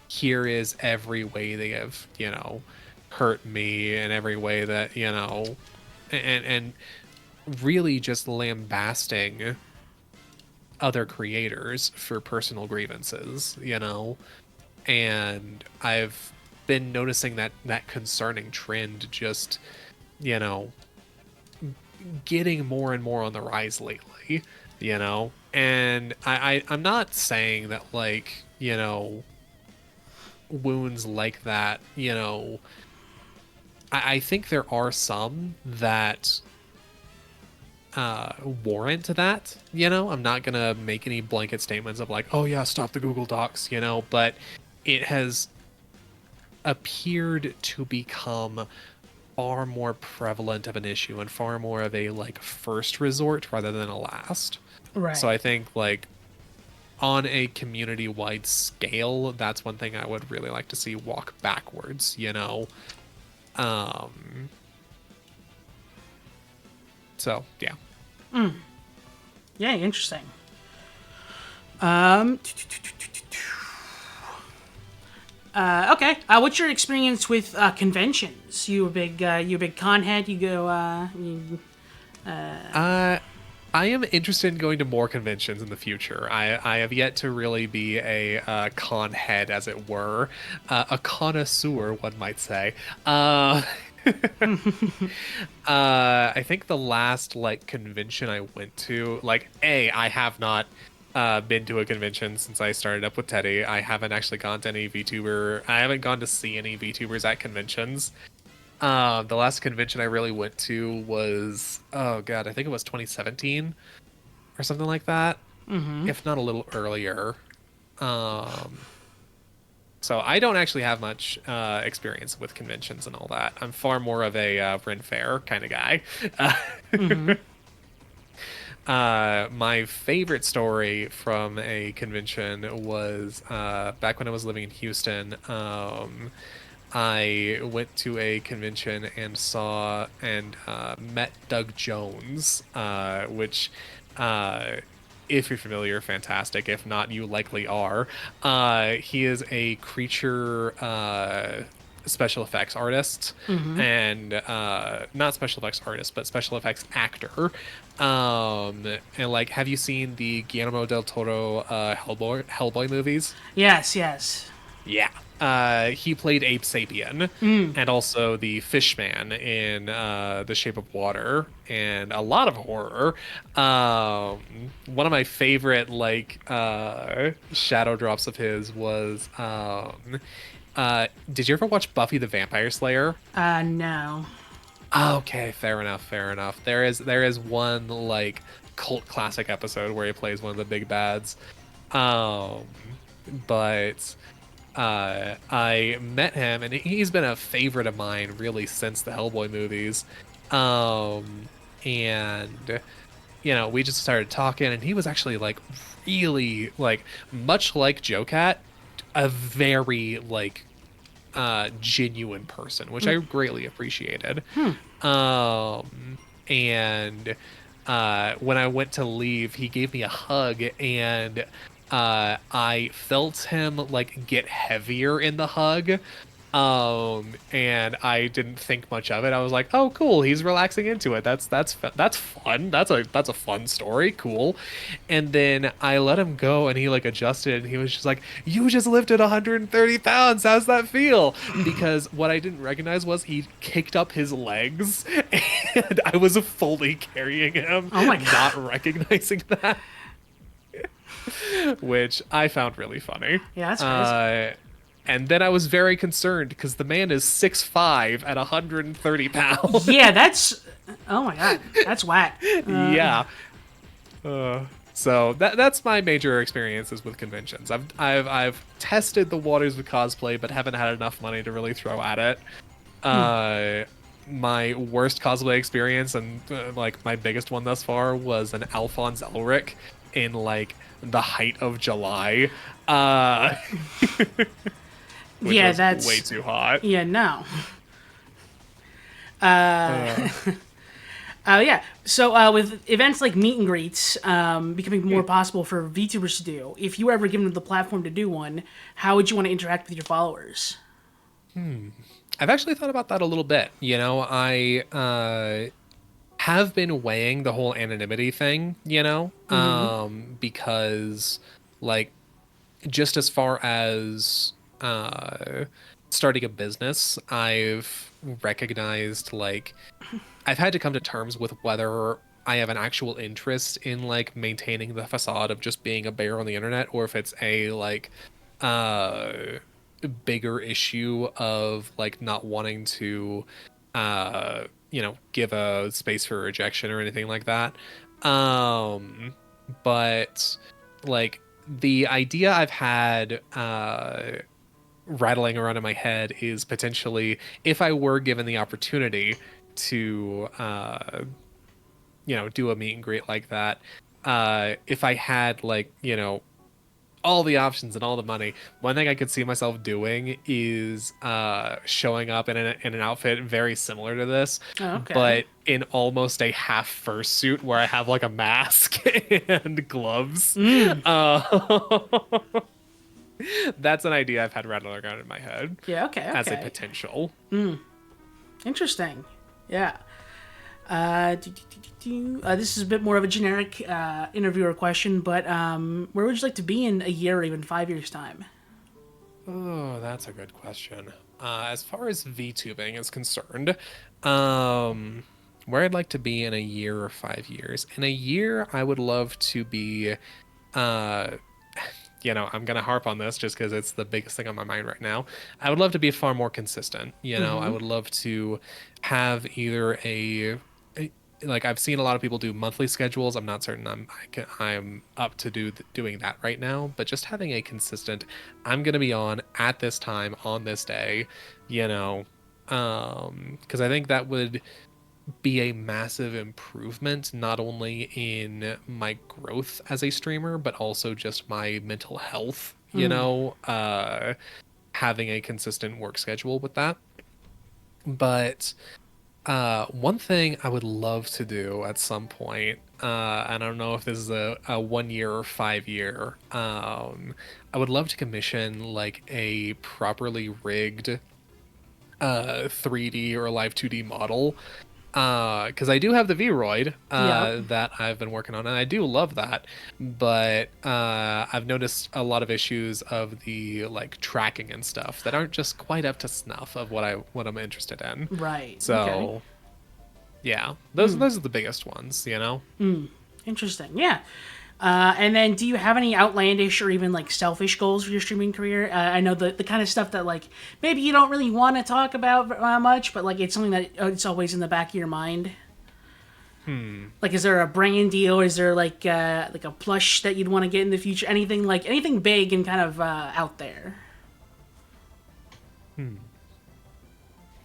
here is every way they have, hurt me, and every way that, and really just lambasting other creators for personal grievances, and I've been noticing that concerning trend just, you know, getting more and more on the rise lately, and I'm not saying that, like, wounds like that, I think there are some that warrant that, I'm not gonna make any blanket statements of like, oh yeah, stop the Google Docs, but it has appeared to become far more prevalent of an issue and far more of a like first resort rather than a last. Right. So I think, like, on a community-wide scale, that's one thing I would really like to see walk backwards, so yeah. Yeah, interesting. Okay. What's your experience with conventions? You a big con head? You go. I am interested in going to more conventions in the future. I have yet to really be a con head, as it were, a connoisseur, one might say. I think the last like convention I went to, like, I have not been to a convention since I started up with Teddy. I haven't actually gone to any VTuber. I haven't gone to see any VTubers at conventions. The last convention I really went to was, oh god, I think it was 2017 or something like that, if not a little earlier. So I don't actually have much experience with conventions and all that. I'm far more of a Ren Fair kind of guy. My favorite story from a convention was back when I was living in Houston. I went to a convention and saw and met Doug Jones, which, if you're familiar, fantastic. If not, you likely are. He is a creature special effects artist, and not special effects artist, but special effects actor. And like, have you seen the Guillermo del Toro Hellboy movies? Yes. Yes. Yeah. He played Ape Sapien, and also the Fishman in The Shape of Water, and a lot of horror. One of my favorite like shadow drops of his was did you ever watch Buffy the Vampire Slayer? No. Okay, fair enough, fair enough. There is one like cult classic episode where he plays one of the big bads. But I met him, and he's been a favorite of mine really since the Hellboy movies. And we just started talking, and he was actually like really, like, much like Joe Cat, a very like genuine person, which I greatly appreciated. And when I went to leave, he gave me a hug, and I felt him like get heavier in the hug. And I didn't think much of it. I was like, "Oh, cool, he's relaxing into it. That's fun. That's a fun story. Cool." And then I let him go, and he like adjusted, and he was just like, "You just lifted 130 pounds. How's that feel?" Because what I didn't recognize was he kicked up his legs, and I was fully carrying him. Oh my God. Not recognizing that. Which I found really funny. Yeah, that's crazy. And then I was very concerned because the man is 6'5" at 130 pounds. Yeah, that's. Oh my god, that's whack. Yeah. So that's my major experiences with conventions. I've tested the waters of cosplay, but haven't had enough money to really throw at it. My worst cosplay experience, and like my biggest one thus far, was an Alphonse Elric. in like the height of July, uh, which Yeah, was way that's too hot. yeah, no. Uh, Yeah. So with events like meet and greets becoming more possible for VTubers to do, if you were ever given the platform to do one, how would you want to interact with your followers? I've actually thought about that a little bit. I have been weighing the whole anonymity thing, because like just as far as starting a business, I've recognized like I've had to come to terms with whether I have an actual interest in like maintaining the facade of just being a bear on the internet, or if it's a like uh bigger issue of like not wanting to give a space for rejection or anything like that. But like the idea I've had rattling around in my head is potentially, if I were given the opportunity to do a meet and greet like that, if I had like all the options and all the money, one thing I could see myself doing is showing up in an outfit very similar to this, Oh, okay. but in almost a half fursuit where I have like a mask and gloves. uh That's an idea I've had rattling around in my head Yeah. Okay. as a Okay. potential. Interesting. Yeah. This is a bit more of a generic interviewer question, but where would you like to be in a year or even 5 years' time? Oh, that's a good question. As far as VTubing is concerned, um, where I'd like to be in a year or 5 years. In a year, I would love to be, uh, I'm gonna harp on this just because it's the biggest thing on my mind right now. I would love to be far more consistent. I would love to have either like I've seen a lot of people do monthly schedules. I'm not certain I'm up to doing that right now, but just having a consistent, I'm gonna be on at this time on this day, because I think that would be a massive improvement not only in my growth as a streamer but also just my mental health. Having a consistent work schedule with that. But one thing I would love to do at some point, I don't know if this is a 1 year or 5 year, I would love to commission like a properly rigged 3D or live 2D model. Because I do have the Vroid Yep. that I've been working on, and I do love that. But I've noticed a lot of issues of the like tracking and stuff that aren't just quite up to snuff of what I'm interested in. Right. Okay. So yeah, those are the biggest ones. Interesting. Yeah. And then, do you have any outlandish or even like selfish goals for your streaming career? I know the kind of stuff that like maybe you don't really want to talk about much, but like it's something that it's always in the back of your mind. Like, is there a brand deal? Is there like a plush that you'd want to get in the future? Anything big and kind of out there?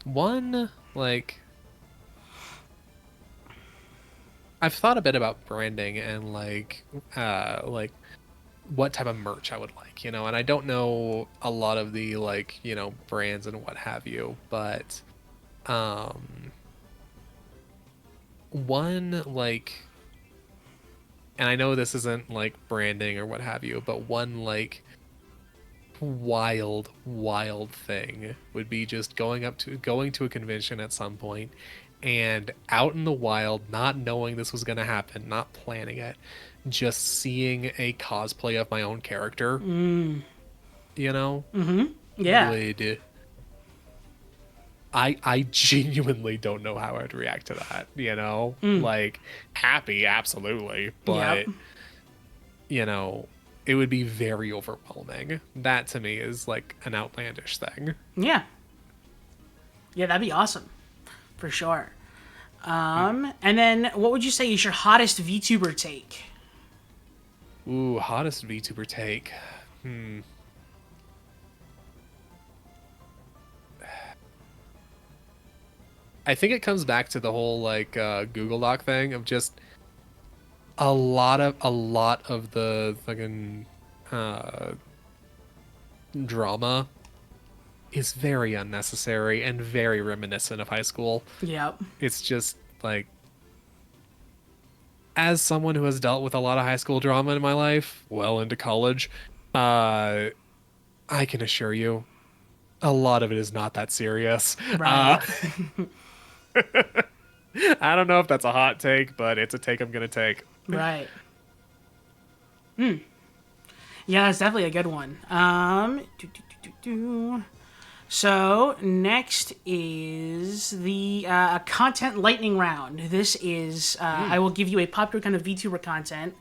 One, like, I've thought a bit about branding and like what type of merch I would like, and I don't know a lot of the like, brands and what have you, but um one like, and I know this isn't like branding or what have you, but one like wild thing would be just going to a convention at some point and out in the wild, not knowing this was going to happen, not planning it, just seeing a cosplay of my own character, Yeah. would I genuinely don't know how I'd react to that. Like, happy, absolutely, Yep. but it would be very overwhelming. That to me is like an outlandish thing. Yeah. Yeah, that'd be awesome, for sure. And then, what would you say is your hottest VTuber take? Ooh, hottest VTuber take. I think it comes back to the whole like Google Doc thing of just a lot of the fucking uh drama is very unnecessary and very reminiscent of high school. Yep. It's just like, as someone who has dealt with a lot of high school drama in my life, well into college, uh, I can assure you, a lot of it is not that serious. Right. I don't know if that's a hot take, but it's a take I'm gonna take. Right. Yeah, that's definitely a good one. So next is the content lightning round. This is I will give you a popular kind of VTuber content,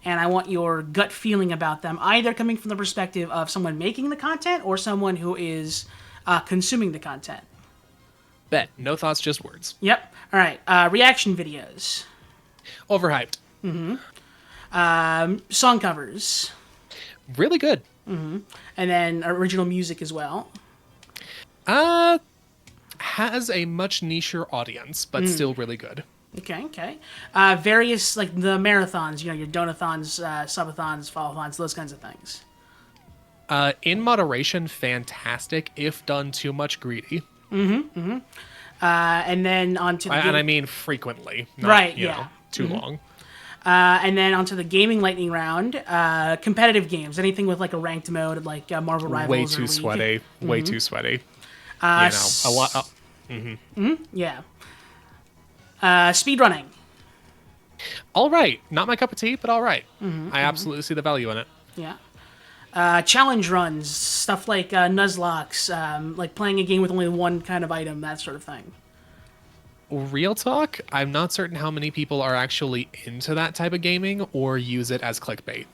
and I want your gut feeling about them, either coming from the perspective of someone making the content or someone who is consuming the content. Bet. No thoughts, just words. Yep. All right. Reaction videos, Overhyped. song covers, Really good. and then original music as well. Has a much nicher audience, but still really good. Okay, okay. Various, like the marathons, your donathons, subathons, fallathons, those kinds of things. In moderation, fantastic. If done too much, greedy. And then onto the And I mean frequently. Not, Right, you yeah. know, too long. and then onto the gaming lightning round. Competitive games, anything with like a ranked mode, like Marvel Rivals. Way or too League. sweaty. Way too sweaty. A lot. Yeah. Speedrunning. All right. Not my cup of tea, but all right. I absolutely see the value in it. Yeah. Challenge runs, stuff like Nuzlocks, like playing a game with only one kind of item, that sort of thing. Real talk, I'm not certain how many people are actually into that type of gaming or use it as clickbait.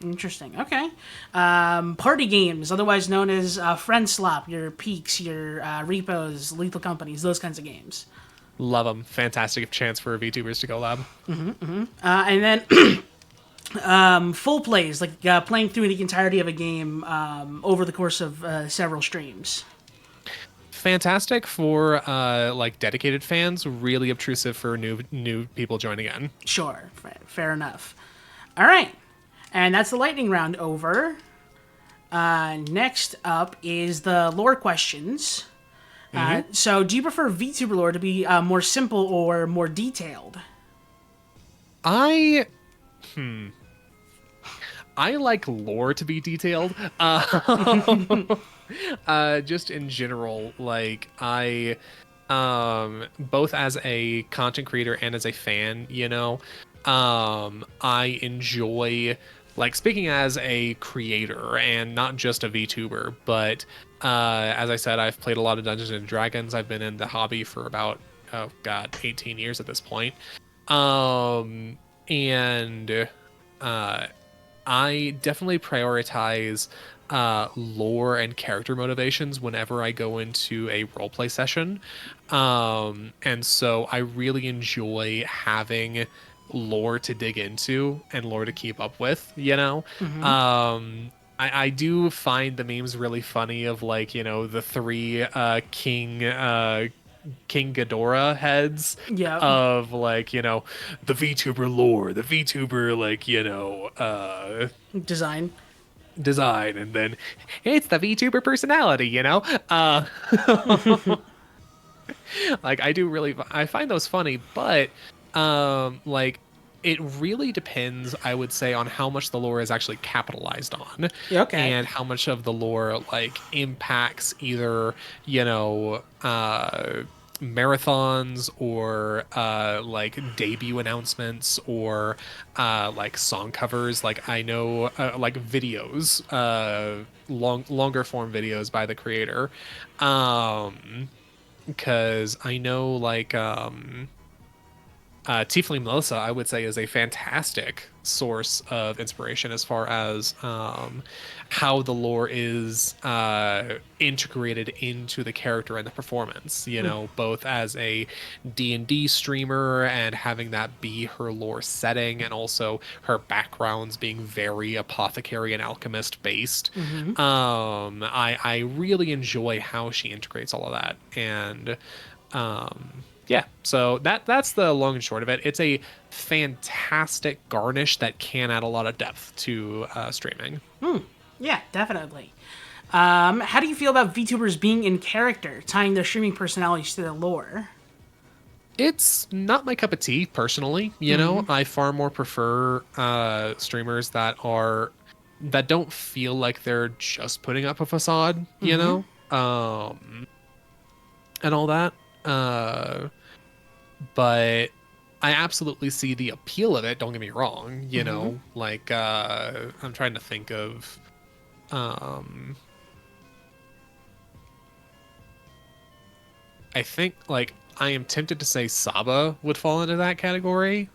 Interesting. Okay. Party games, otherwise known as Friend Slop, your Peaks, your Repos, Lethal Companies, those kinds of games. Love them. Fantastic chance for VTubers to go lab. And then full plays, like playing through the entirety of a game over the course of several streams. Fantastic for like dedicated fans. Really obtrusive for new people joining in. Sure. Fair enough. All right. And that's the lightning round over. Next up is the lore questions. So, do you prefer VTuber lore to be more simple or more detailed? I like lore to be detailed. Just in general, like I, both as a content creator and as a fan, I enjoy, like, speaking as a creator and not just a VTuber, but as I said, I've played a lot of Dungeons and Dragons. I've been in the hobby for about 18 years at this point. And I definitely prioritize lore and character motivations whenever I go into a roleplay session. And so I really enjoy having lore to dig into and lore to keep up with, I do find the memes really funny of, like, the three King Ghidorah heads of, like, the VTuber lore, the VTuber, like, design, and then it's the VTuber personality, like, I find those funny, but like, it really depends, I would say, on how much the lore is actually capitalized on. Okay. And how much of the lore, like, impacts either, marathons or like debut announcements or like song covers. Like, I know like videos, longer form videos by the creator, because I know, like, Tiefling Melissa, I would say, is a fantastic source of inspiration as far as how the lore is integrated into the character and the performance, both as a D&D streamer and having that be her lore setting, and also her backgrounds being very apothecary and alchemist based. I really enjoy how she integrates all of that. And Yeah, so that's the long and short of it. It's a fantastic garnish that can add a lot of depth to streaming. Yeah, definitely. How do you feel about VTubers being in character, tying their streaming personalities to the lore? It's not my cup of tea personally. You know, I far more prefer streamers that don't feel like they're just putting up a facade. You know, and all that. But I absolutely see the appeal of it. Don't get me wrong. You know, like I'm trying to think of. I think like I am tempted to say Saba would fall into that category.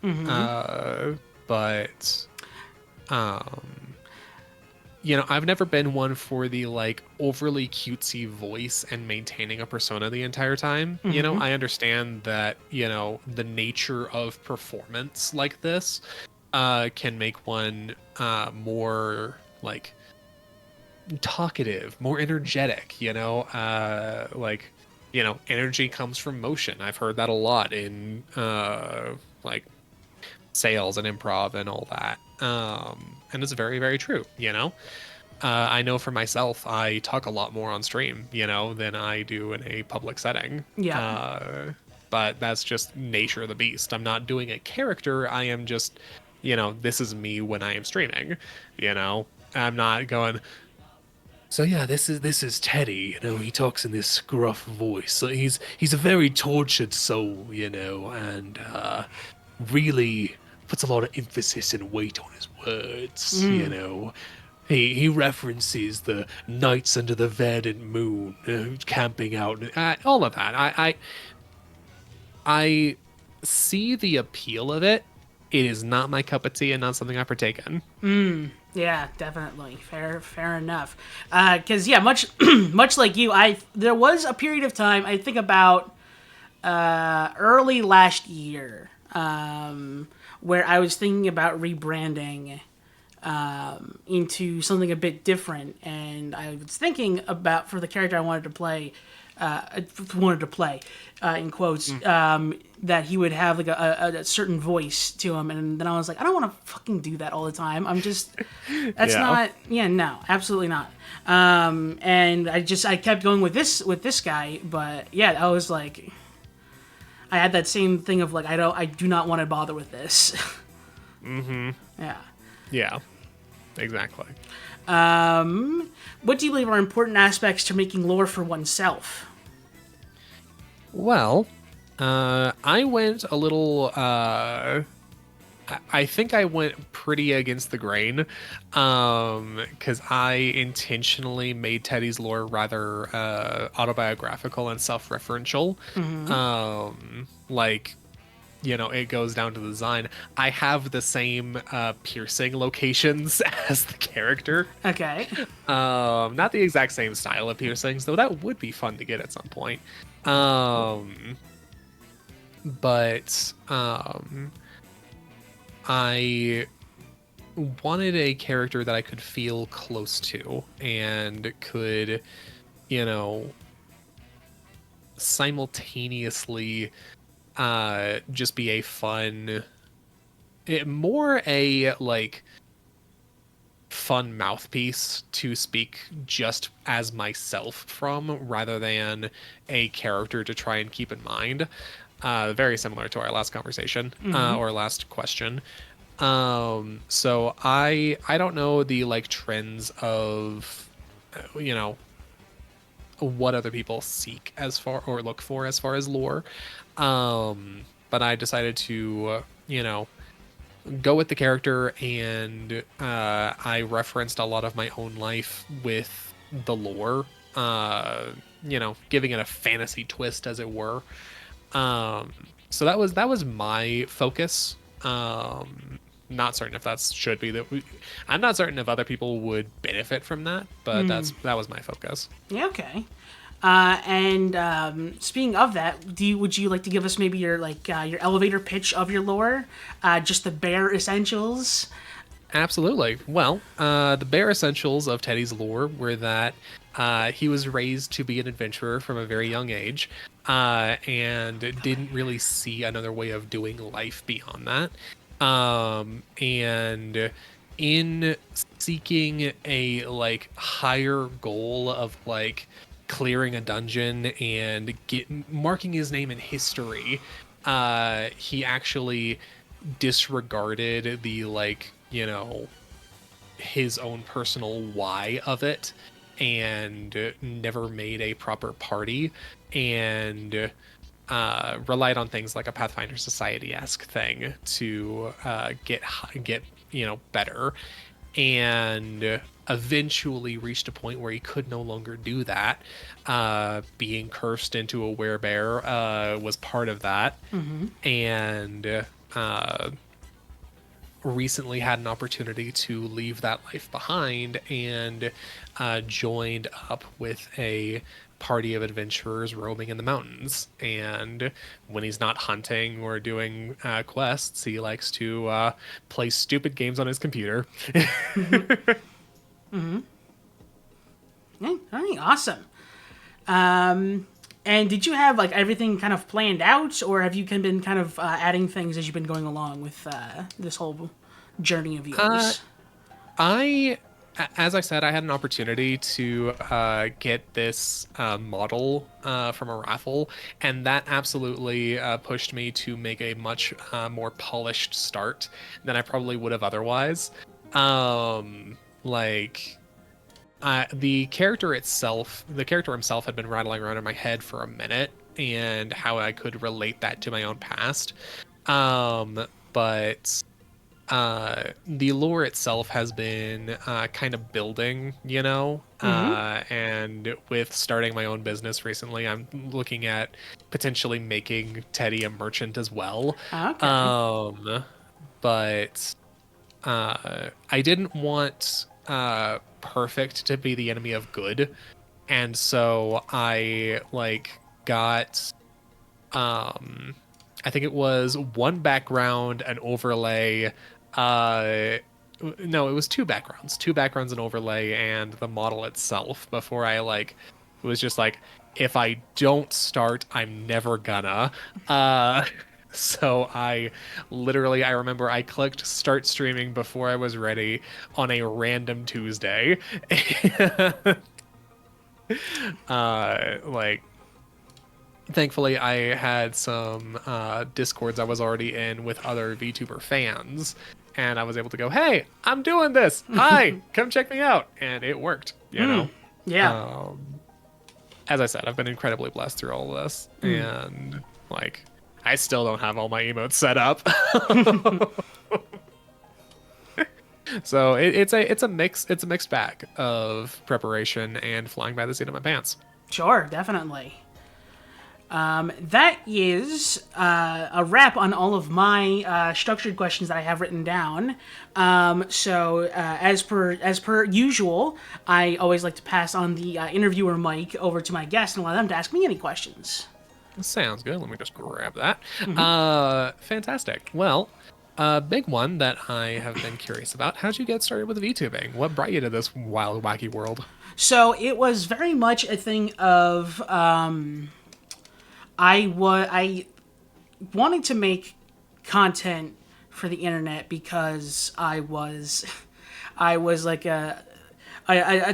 But you know, I've never been one for the like overly cutesy voice and maintaining a persona the entire time. You know, I understand that, you know, the nature of performance like this can make one more like talkative, more energetic, you know, like, you know, energy comes from motion. I've heard that a lot in like sales and improv and all that. And it's very, very true, you know. I know for myself, I talk a lot more on stream, you know, than I do in a public setting. Yeah. But that's just nature of the beast. I'm not doing a character. I am just, you know, this is me when I am streaming, you know. I'm not going, so yeah, this is Teddy. You know, he talks in this gruff voice. So he's a very tortured soul, you know, and really puts a lot of emphasis and weight on his words. You know, he references the nights under the verdant moon, camping out, all of that. I see the appeal of it. It is not my cup of tea and not something I partake in. Yeah, definitely. Fair enough. Because yeah, much much like you, there was a period of time, I think about early last year, where I was thinking about rebranding into something a bit different, and I was thinking about for the character I wanted to play. In quotes, that he would have like a certain voice to him, and then I was like, I don't want to fucking do that all the time. That's not, no, absolutely not. And I kept going with this guy, but yeah, I was like, I had that same thing of like, I do not want to bother with this. Yeah. Yeah, exactly. What do you believe are important aspects to making lore for oneself? Well, I went a little. I think I went pretty against the grain, because I intentionally made Teddy's lore rather autobiographical and self-referential. Like, you know, it goes down to the design. I have the same piercing locations as the character. Okay. Not the exact same style of piercings, though that would be fun to get at some point. But I wanted a character that I could feel close to and could, you know, simultaneously just be a fun, more a like fun mouthpiece to speak just as myself from, rather than a character to try and keep in mind. Very similar to our last conversation, or last question. So I don't know the like trends of, you know, what other people seek as far or look for as far as lore. But I decided to, you know, go with the character, and I referenced a lot of my own life with the lore, you know, giving it a fantasy twist, as it were. So that was my focus. Not certain if that should be I'm not certain if other people would benefit from that, but that was my focus. Yeah. Okay. And speaking of that, would you like to give us maybe your elevator pitch of your lore, just the bare essentials? Absolutely. Well, the bare essentials of Teddy's lore were that he was raised to be an adventurer from a very young age, and didn't really see another way of doing life beyond that. And in seeking a like higher goal of like clearing a dungeon and marking his name in history, he actually disregarded the like his own personal why of it, and never made a proper party, and relied on things like a Pathfinder Society-esque thing to get better, and eventually reached a point where he could no longer do that. Being cursed into a werebear was part of that, and recently had an opportunity to leave that life behind, and joined up with a party of adventurers roaming in the mountains. And when he's not hunting or doing quests, he likes to play stupid games on his computer. Yeah, all right, awesome. And did you have like everything kind of planned out, or have you been kind of adding things as you've been going along with this whole journey of yours? I, as I said, I had an opportunity to get this model from a raffle, and that absolutely pushed me to make a much more polished start than I probably would have otherwise. Like, the character itself, the character himself had been rattling around in my head for a minute, and how I could relate that to my own past. But the lore itself has been kind of building, and with starting my own business recently, I'm looking at potentially making Teddy a merchant as well. Okay. But I didn't want perfect to be the enemy of good, and so I got I think it was one background, an overlay. No, it was two backgrounds, an overlay, and the model itself before I was just like, if I don't start, I'm never gonna. Uh, so I remember I clicked start streaming before I was ready on a random Tuesday. Like, thankfully I had some discords I was already in with other VTuber fans, and I was able to go, hey, I'm doing this, hi, come check me out, and it worked. Yeah. As I said, I've been incredibly blessed through all of this, and I still don't have all my emotes set up. So it's a mixed bag of preparation and flying by the seat of my pants. Sure, definitely. That is a wrap on all of my structured questions that I have written down. So as per usual, I always like to pass on the interviewer mic over to my guest and allow them to ask me any questions. Sounds good. Let me just grab that. Fantastic. Well, a big one that I have been curious about. How'd you get started with VTubing? What brought you to this wild, wacky world? So it was very much a thing of I wanted to make content for the internet because I was like a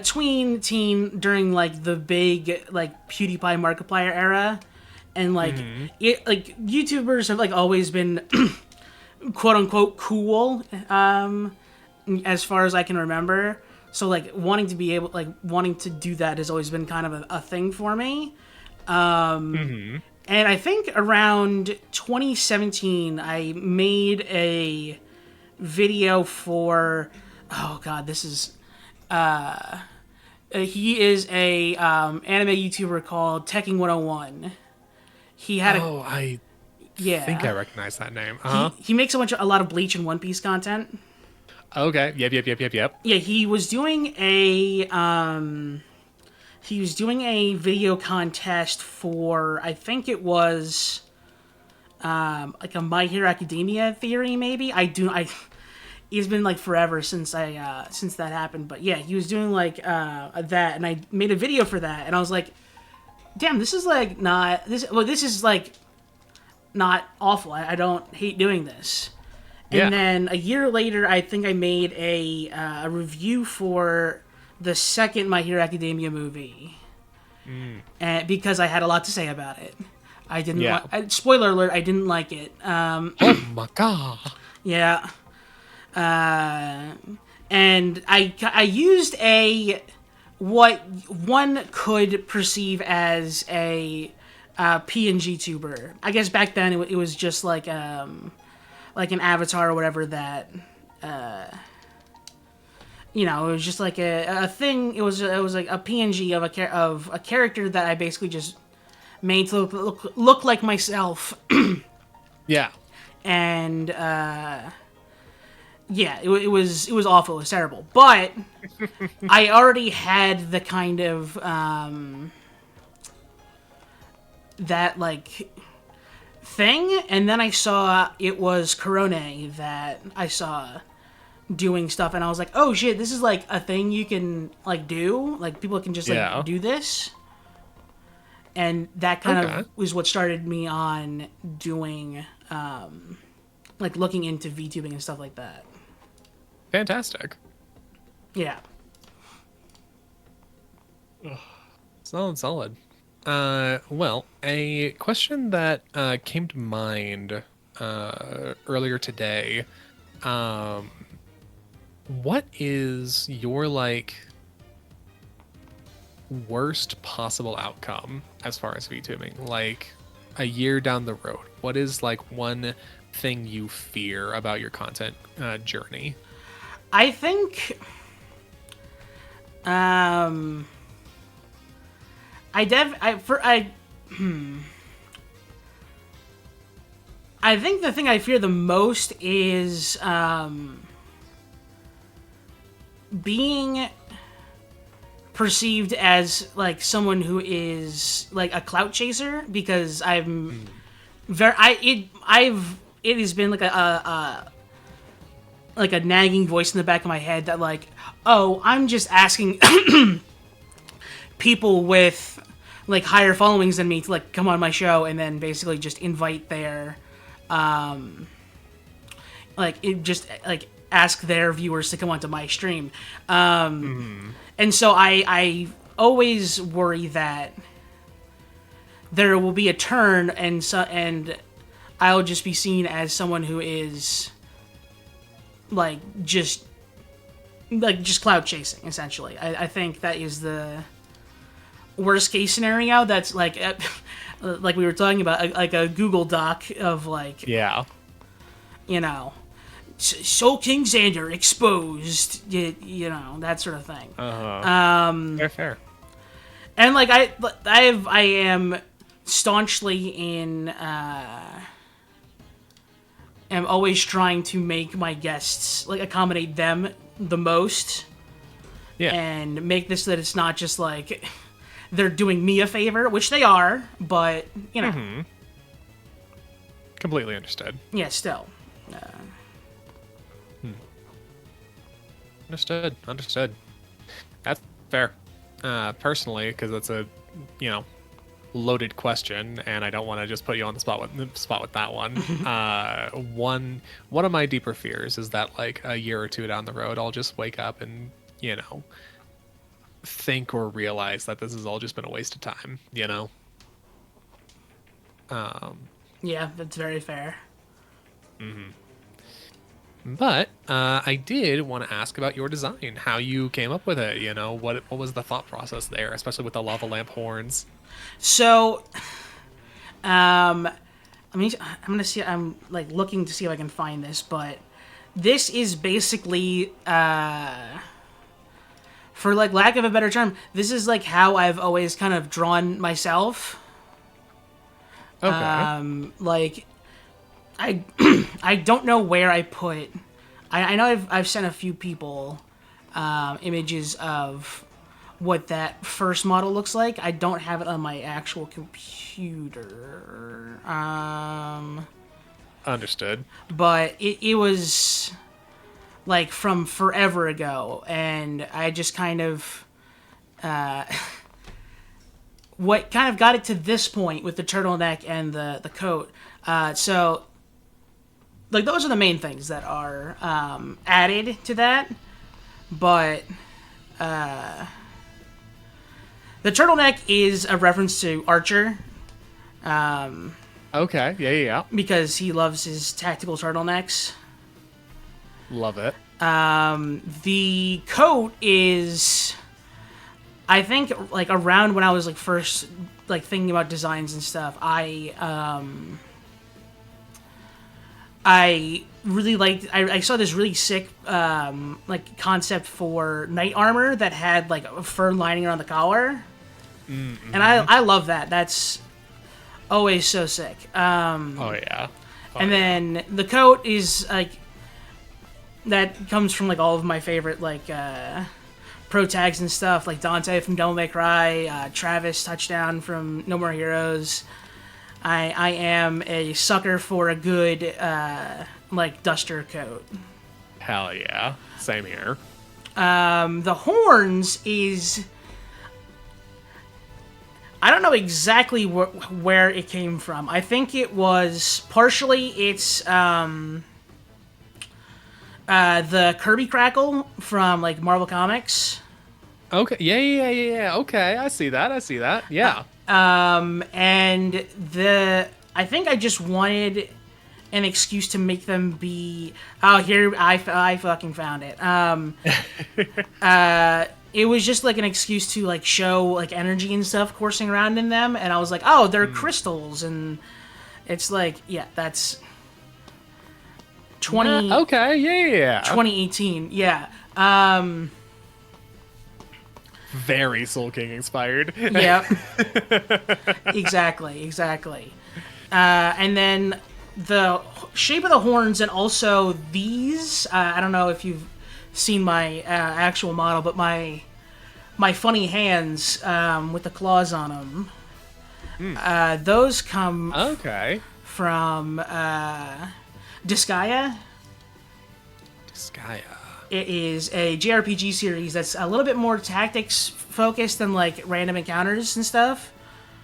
tween teen during like the big like PewDiePie Markiplier era, and it like YouTubers have like always been quote unquote cool as far as I can remember. So like wanting to do that has always been kind of a thing for me. And I think around 2017, I made a video for, oh god, this is, he is a anime YouTuber called Tekking 101. He had I yeah. think I recognize that name. He makes a lot of Bleach and One Piece content. Okay. Yep. Yeah, he was doing a video contest for, I think it was like a My Hero Academia theory, maybe. it's been like forever since since that happened. But yeah, he was doing like that, and I made a video for that, and I was like, damn, this is like not this. Well, this is like not awful. I don't hate doing this. Yeah. And then a year later, I think I made a review for the second My Hero Academia movie, and because I had a lot to say about it. I didn't. Yeah. Spoiler alert: I didn't like it. Oh my god. Yeah. And I used what one could perceive as a PNG tuber. I guess back then it was just like an avatar or whatever that it was just like a thing. It was like a PNG of a character that I basically just made to look like myself. Yeah. And yeah, it was awful. It was terrible. But I already had the kind of that like thing, and then I saw it was Corone that I saw doing stuff, and I was like, oh shit, this is like a thing you can like do. Like people can just like do this. And that kind of was what started me on doing like looking into VTubing and stuff like that. Fantastic. Yeah. Solid. Well, a question that came to mind earlier today. What is your like worst possible outcome as far as VTubing? Like a year down the road, what is like one thing you fear about your content journey? I think I think the thing I fear the most is being perceived as like someone who is like a clout chaser, because I'm it has been like a nagging voice in the back of my head that like, oh, I'm just asking people with like higher followings than me to like come on my show, and then basically just invite their like ask their viewers to come onto my stream. And so I always worry that there will be a turn, and I'll just be seen as someone who is like just cloud chasing, essentially. I think that is the worst case scenario. That's like like we were talking about, like a Google Doc of like, Soul King Xander exposed, that sort of thing. Fair. And like I am staunchly am always trying to make my guests like accommodate them the most. Yeah. And make this so that it's not just like they're doing me a favor, which they are, but Completely understood. Yeah, still. Understood. That's fair. Personally, because it's a, loaded question, and I don't want to just put you on the spot with that one. One of my deeper fears is that like a year or two down the road, I'll just wake up and think or realize that this has all just been a waste of time. Yeah, that's very fair. But I did want to ask about your design, how you came up with it. What was the thought process there, especially with the lava lamp horns? So, I'm gonna see. I'm like looking to see if I can find this, but this is basically, for like lack of a better term, this is like how I've always kind of drawn myself. Okay. Like, I I don't know where I put. I know I've sent a few people images of what that first model looks like. I don't have it on my actual computer. Understood. But it was like from forever ago, and I just kind of what kind of got it to this point with the turtleneck and the coat. So like those are the main things that are added to that, but the turtleneck is a reference to Archer. Okay. Yeah. Because he loves his tactical turtlenecks. Love it. The coat is, I think, like around when I was like first like thinking about designs and stuff. I really liked. I saw this really sick like concept for knight armor that had like a fur lining around the collar, and I love that. That's always so sick. And then the coat is like that comes from like all of my favorite like pro tags and stuff, like Dante from Devil May Cry, Travis Touchdown from No More Heroes. I am a sucker for a good like duster coat. Hell yeah. Same here. The horns is, I don't know exactly where it came from. I think it was partially it's the Kirby Crackle from like Marvel Comics. Okay. Yeah. Okay. I see that. Yeah. And I think I just wanted an excuse to make them be. Oh, here I fucking found it. It was just like an excuse to like show like energy and stuff coursing around in them, and I was like, oh, they're crystals, and it's like, yeah, that's 20. Okay, yeah. 2018, yeah. Very Soul King inspired. Yeah. Exactly. And then the shape of the horns, and also these. I don't know if you've seen my actual model, but my funny hands with the claws on them. Those come from Disgaea. It is a JRPG series that's a little bit more tactics focused than like random encounters and stuff.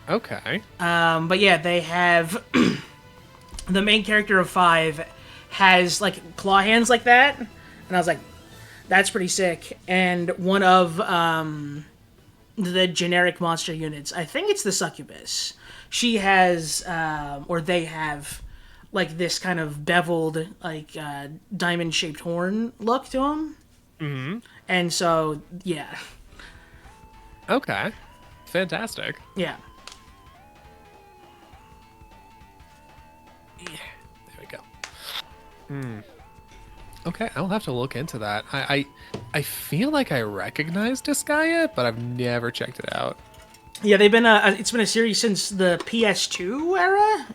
Okay. But yeah, they have the main character of 5 has like claw hands like that, and I was like, that's pretty sick. And one of the generic monster units, I think it's the Succubus. She has, or they have, like this kind of beveled, like diamond-shaped horn look to them. Mm-hmm. And so, yeah. Okay. Fantastic. Yeah. Yeah. There we go. Okay, I'll have to look into that. I feel like I recognize Disgaea, but I've never checked it out. Yeah, they've been it's been a series since the PS2 era.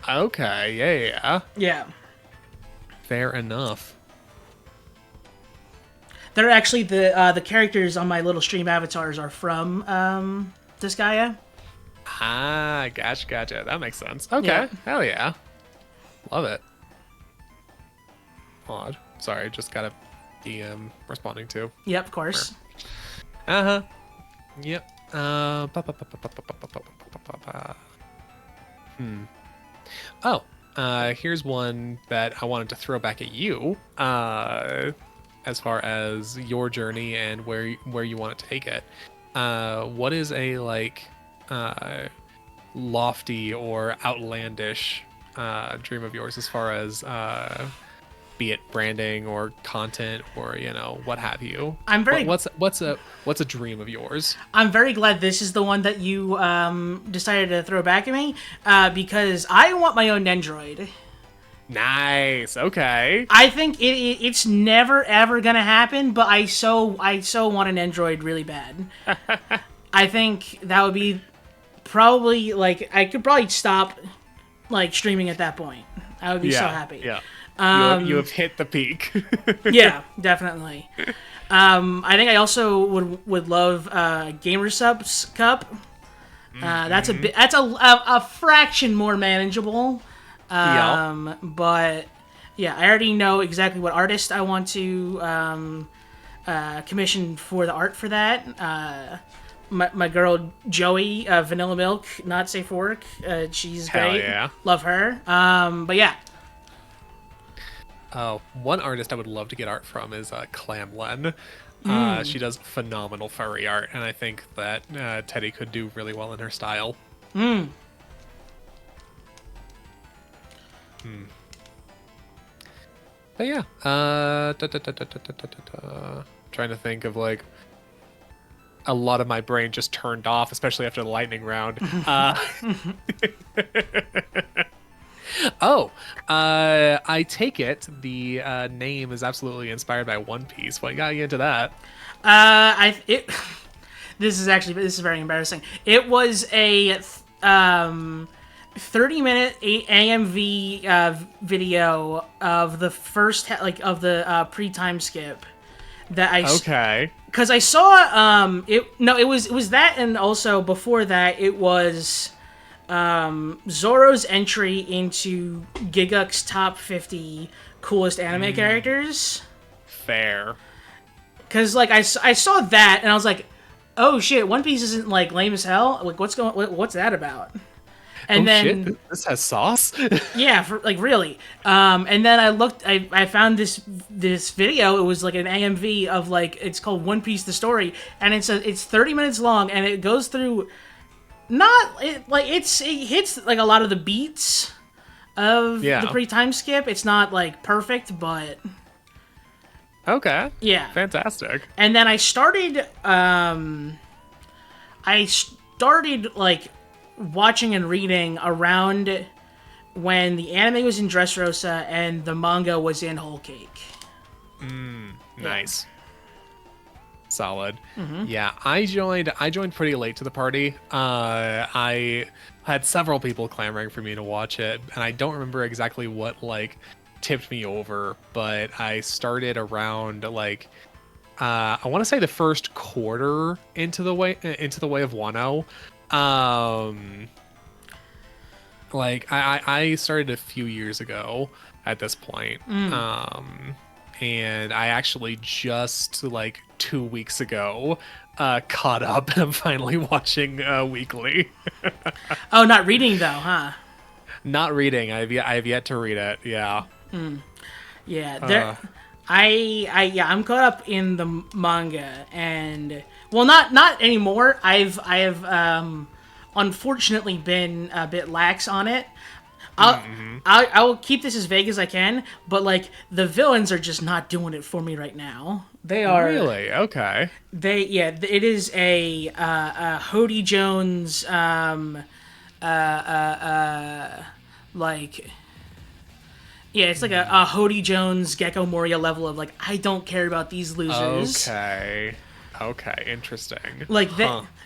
Okay, yeah. Yeah. Fair enough. They're actually the characters on my little stream avatars are from Disgaea. Ah, gotcha. That makes sense. Okay, Yeah. Hell yeah. Love it. Odd. Sorry, just got a DM responding to. Yep, of course. Uh-huh. Yep. Oh, here's one that I wanted to throw back at you. As far as your journey and where you want to take it. What is a like lofty or outlandish dream of yours as far as be it branding or content or what have you? I'm very. What's a dream of yours? I'm very glad this is the one that you decided to throw back at me because I want my own Nendroid. Nice. Okay. I think it's never ever gonna happen, but I so want an Nendroid really bad. I think that would be probably like I could probably stop like streaming at that point. I would be so happy. Yeah. You have hit the peak. Yeah, definitely. I think I also would love Gamer Subs Cup. That's a fraction more manageable. But Yeah, I already know exactly what artist I want to commission for the art for that. My girl Joey, Vanilla Milk, not safe for work. She's Hell great. yeah. Love her. But yeah. Oh, one artist I would love to get art from is Clamlen. She does phenomenal furry art, and I think that Teddy could do really well in her style. But yeah, trying to think of like a lot of my brain just turned off, especially after the lightning round. I take it the name is absolutely inspired by One Piece. What got you into that? This is very embarrassing. It was a 30-minute AMV video of the first of the pre-time skip that Okay. because I saw it was that, and also before that it was Zoro's entry into Giguk's top 50 coolest anime characters. Fair. Because like I saw that and I was like, oh shit, One Piece isn't like lame as hell. Like what's that about? And then shit, this has sauce. yeah, really. And then I found this video. It was like an AMV of like, it's called One Piece the Story, and it's 30 minutes long, and it goes through it hits like a lot of the beats of the pre-time skip. It's not like perfect, but Okay. yeah, Fantastic. and then I started like watching and reading around when the anime was in Dressrosa and the manga was in Whole Cake. Nice. Solid. Yeah, I joined pretty late to the party. I had several people clamoring for me to watch it, and I don't remember exactly what like tipped me over, but I started around like I want to say the first quarter into the way of Wano. Like I started a few years ago at this point. And I actually just like 2 weeks ago caught up, and I'm finally watching weekly. Oh, not reading though, huh? Not reading. I've yet to read it. Yeah. Yeah, I'm caught up in the manga, and well, not anymore. I have unfortunately been a bit lax on it. I will keep this as vague as I can, but like the villains are just not doing it for me right now. They are Really? Okay. It is a Hody Jones like. Yeah, it's like a Hody Jones, Gecko Moria level of like, I don't care about these losers. Okay, interesting. Like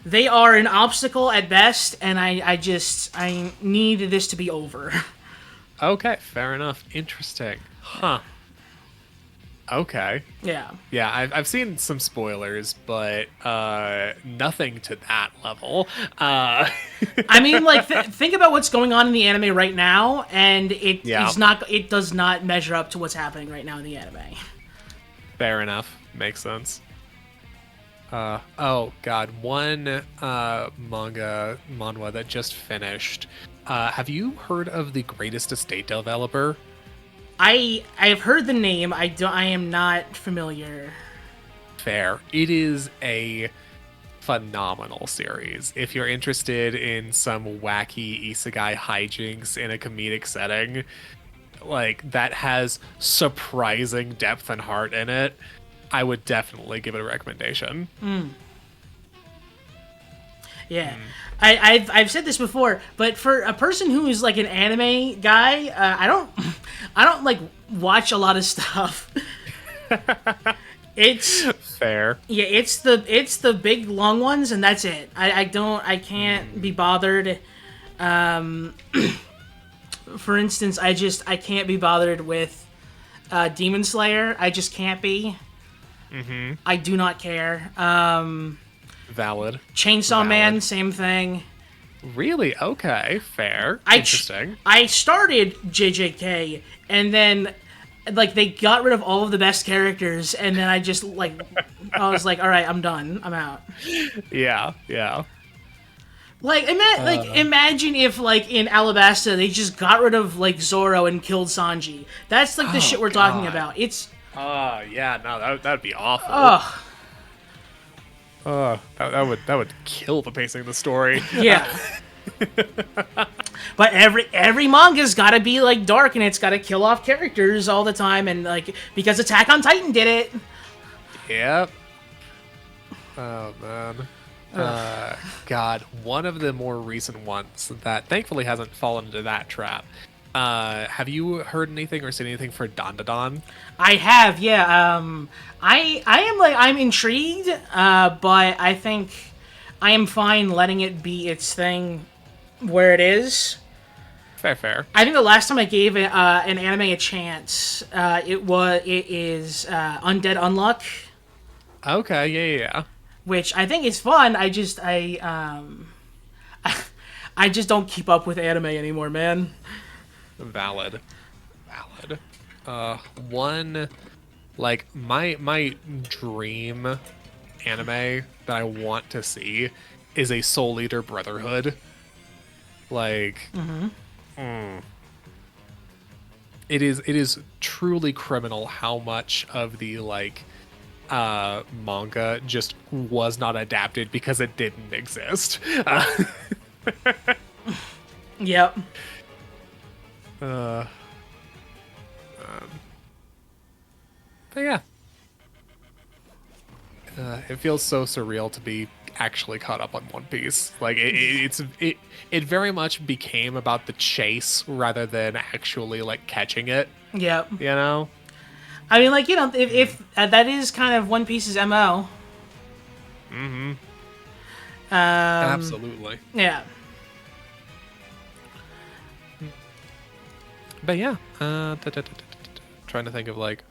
they are an obstacle at best, and I need this to be over. Okay, fair enough. Interesting. Huh. Okay. Yeah. Yeah, I've seen some spoilers, but nothing to that level. I mean, like, think about what's going on in the anime right now, and it does not measure up to what's happening right now in the anime. Fair enough. Makes sense. Oh god, one manhwa that just finished. Have you heard of the Greatest Estate developer? I have heard the name. I am not familiar. Fair. It is a phenomenal series. If you're interested in some wacky isekai hijinks in a comedic setting, like that has surprising depth and heart in it, I would definitely give it a recommendation. Yeah. I've said this before, but for a person who is like an anime guy, I don't like watch a lot of stuff. It's fair. Yeah, it's the big long ones, and that's it. I can't be bothered. For instance, I can't be bothered with Demon Slayer. I just can't be. I do not care. Valid. Chainsaw Man, same thing. Really? Okay, fair. Interesting. I started JJK, and then like they got rid of all of the best characters, and then I just I was like, all right, I'm done, I'm out. Yeah, yeah. Like, imagine if, like, in Alabasta, they just got rid of, like, Zoro and killed Sanji. That's, like, the shit we're talking about. It's... yeah, no, that'd be awful. Ugh. That would kill the pacing of the story. Yeah. But every manga's gotta be, like, dark, and it's gotta kill off characters all the time, and, like, because Attack on Titan did it. Yep. Oh, man. God, one of the more recent ones that thankfully hasn't fallen into that trap. Have you heard anything or seen anything for Dandadan? I have, yeah. I'm intrigued, but I think I am fine letting it be its thing where it is. Fair. I think the last time I gave an anime a chance, it is Undead Unluck. Okay, yeah. Which I think is fun. I just don't keep up with anime anymore, man. Valid. One, like, my dream anime that I want to see is a Soul Eater Brotherhood. Like, it is truly criminal how much of the, like, manga just was not adapted because it didn't exist. Yep. But yeah, it feels so surreal to be actually caught up on One Piece. Like it very much became about the chase rather than actually like catching it. Yep. You know. I mean, like, you know, if that is kind of One Piece's MO. Mm-hmm. Absolutely. Yeah. But yeah, trying to think of, like,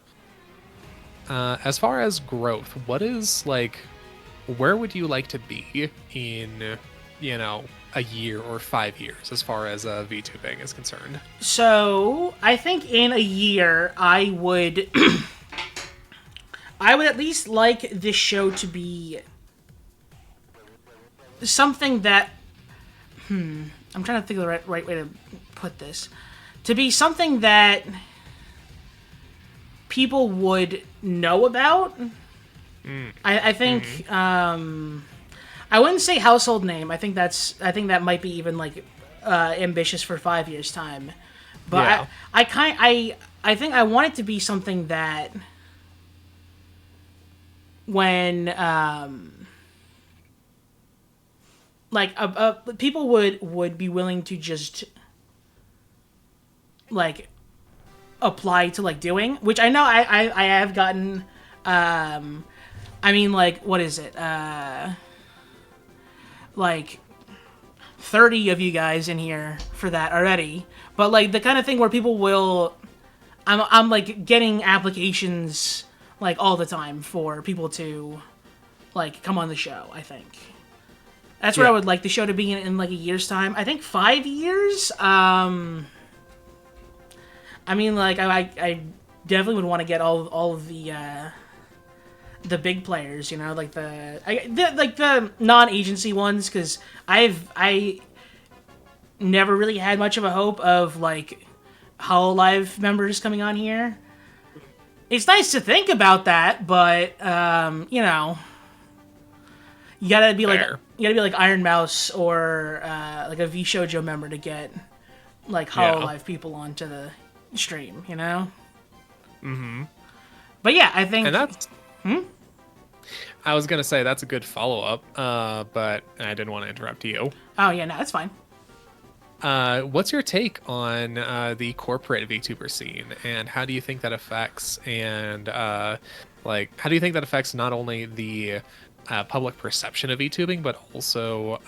as far as growth, what is, like, where would you like to be in, you know, a year or 5 years as far as VTubing is concerned? So, I think in a year, I would at least like this show to be something that, I'm trying to think of the right way to put this. To be something that people would know about. I think, I wouldn't say household name. I think that might be even, like, ambitious for 5 years' time. But yeah. I think I want it to be something that when like people would be willing to just like apply to like doing, which I know I have gotten. I mean, like, what is it? Like 30 of you guys in here for that already. But like the kind of thing where people will, I'm like getting applications like all the time for people to like come on the show. I think that's where I would like the show to be in like a year's time. I think 5 years. I mean, like I definitely would want to get all of the big players, you know, like the non-agency ones, because I never really had much of a hope of like Hololive members coming on here. It's nice to think about that, but you know, you gotta be like Iron Mouse or like a V Shoujo member to get like Hololive people onto the stream, you know. Mm-hmm. But yeah, I think. And that's. I was gonna say that's a good follow-up, but I didn't want to interrupt you. Oh yeah, no, that's fine. What's your take on the corporate VTuber scene, and how do you think that affects not only the public perception of VTubing, but also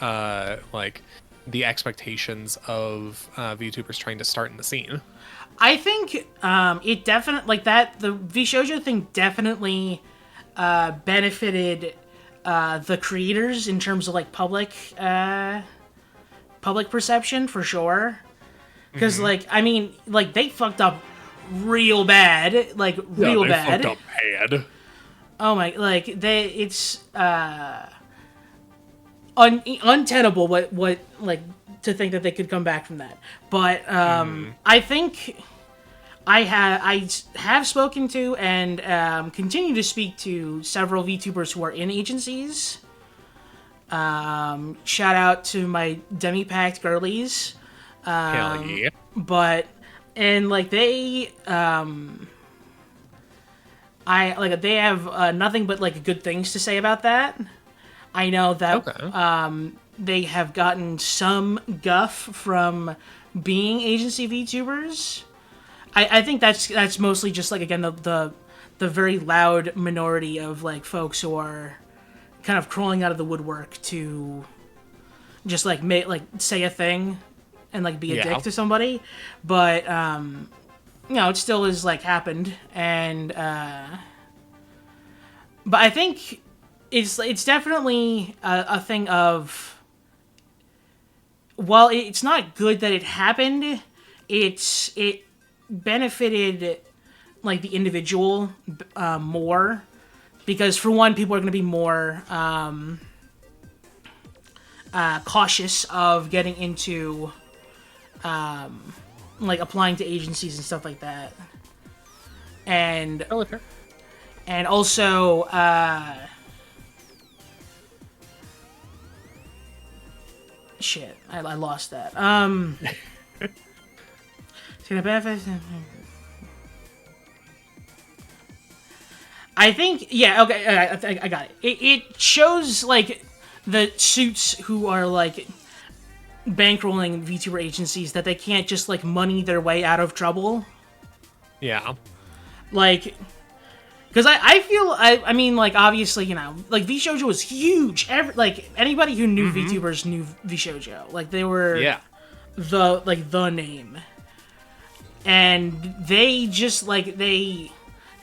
like the expectations of VTubers trying to start in the scene? I think it definitely, like, that the V Shoujo thing definitely benefited the creators in terms of like public perception, for sure. Because like, I mean, like, they fucked up real bad, like real they bad. fucked up bad. Oh my, like it's untenable. What like to think that they could come back from that. But I think I have spoken to and continue to speak to several VTubers who are in agencies. Shout out to my demi-packed girlies. Hell yeah. But and like they have nothing but like good things to say about that. I know that Okay. they have gotten some guff from being agency VTubers. I think that's mostly just like again the very loud minority of like folks who are kind of crawling out of the woodwork to just like say a thing and like be a Yeah. dick to somebody, but it still is like happened, and but I think it's definitely a thing of, while it's not good that it happened, it benefited like the individual more, because for one, people are going to be more cautious of getting into like applying to agencies and stuff like that, and Totally fair. also shit, I lost that. I think, yeah, okay, I got it. It shows like the suits who are like bankrolling VTuber agencies that they can't just like money their way out of trouble. Yeah. Like, because I feel, I mean, like, obviously, like, VShojo was huge. Like, anybody who knew VTubers knew VShojo. Like, they were Yeah. the name. And they just, like, they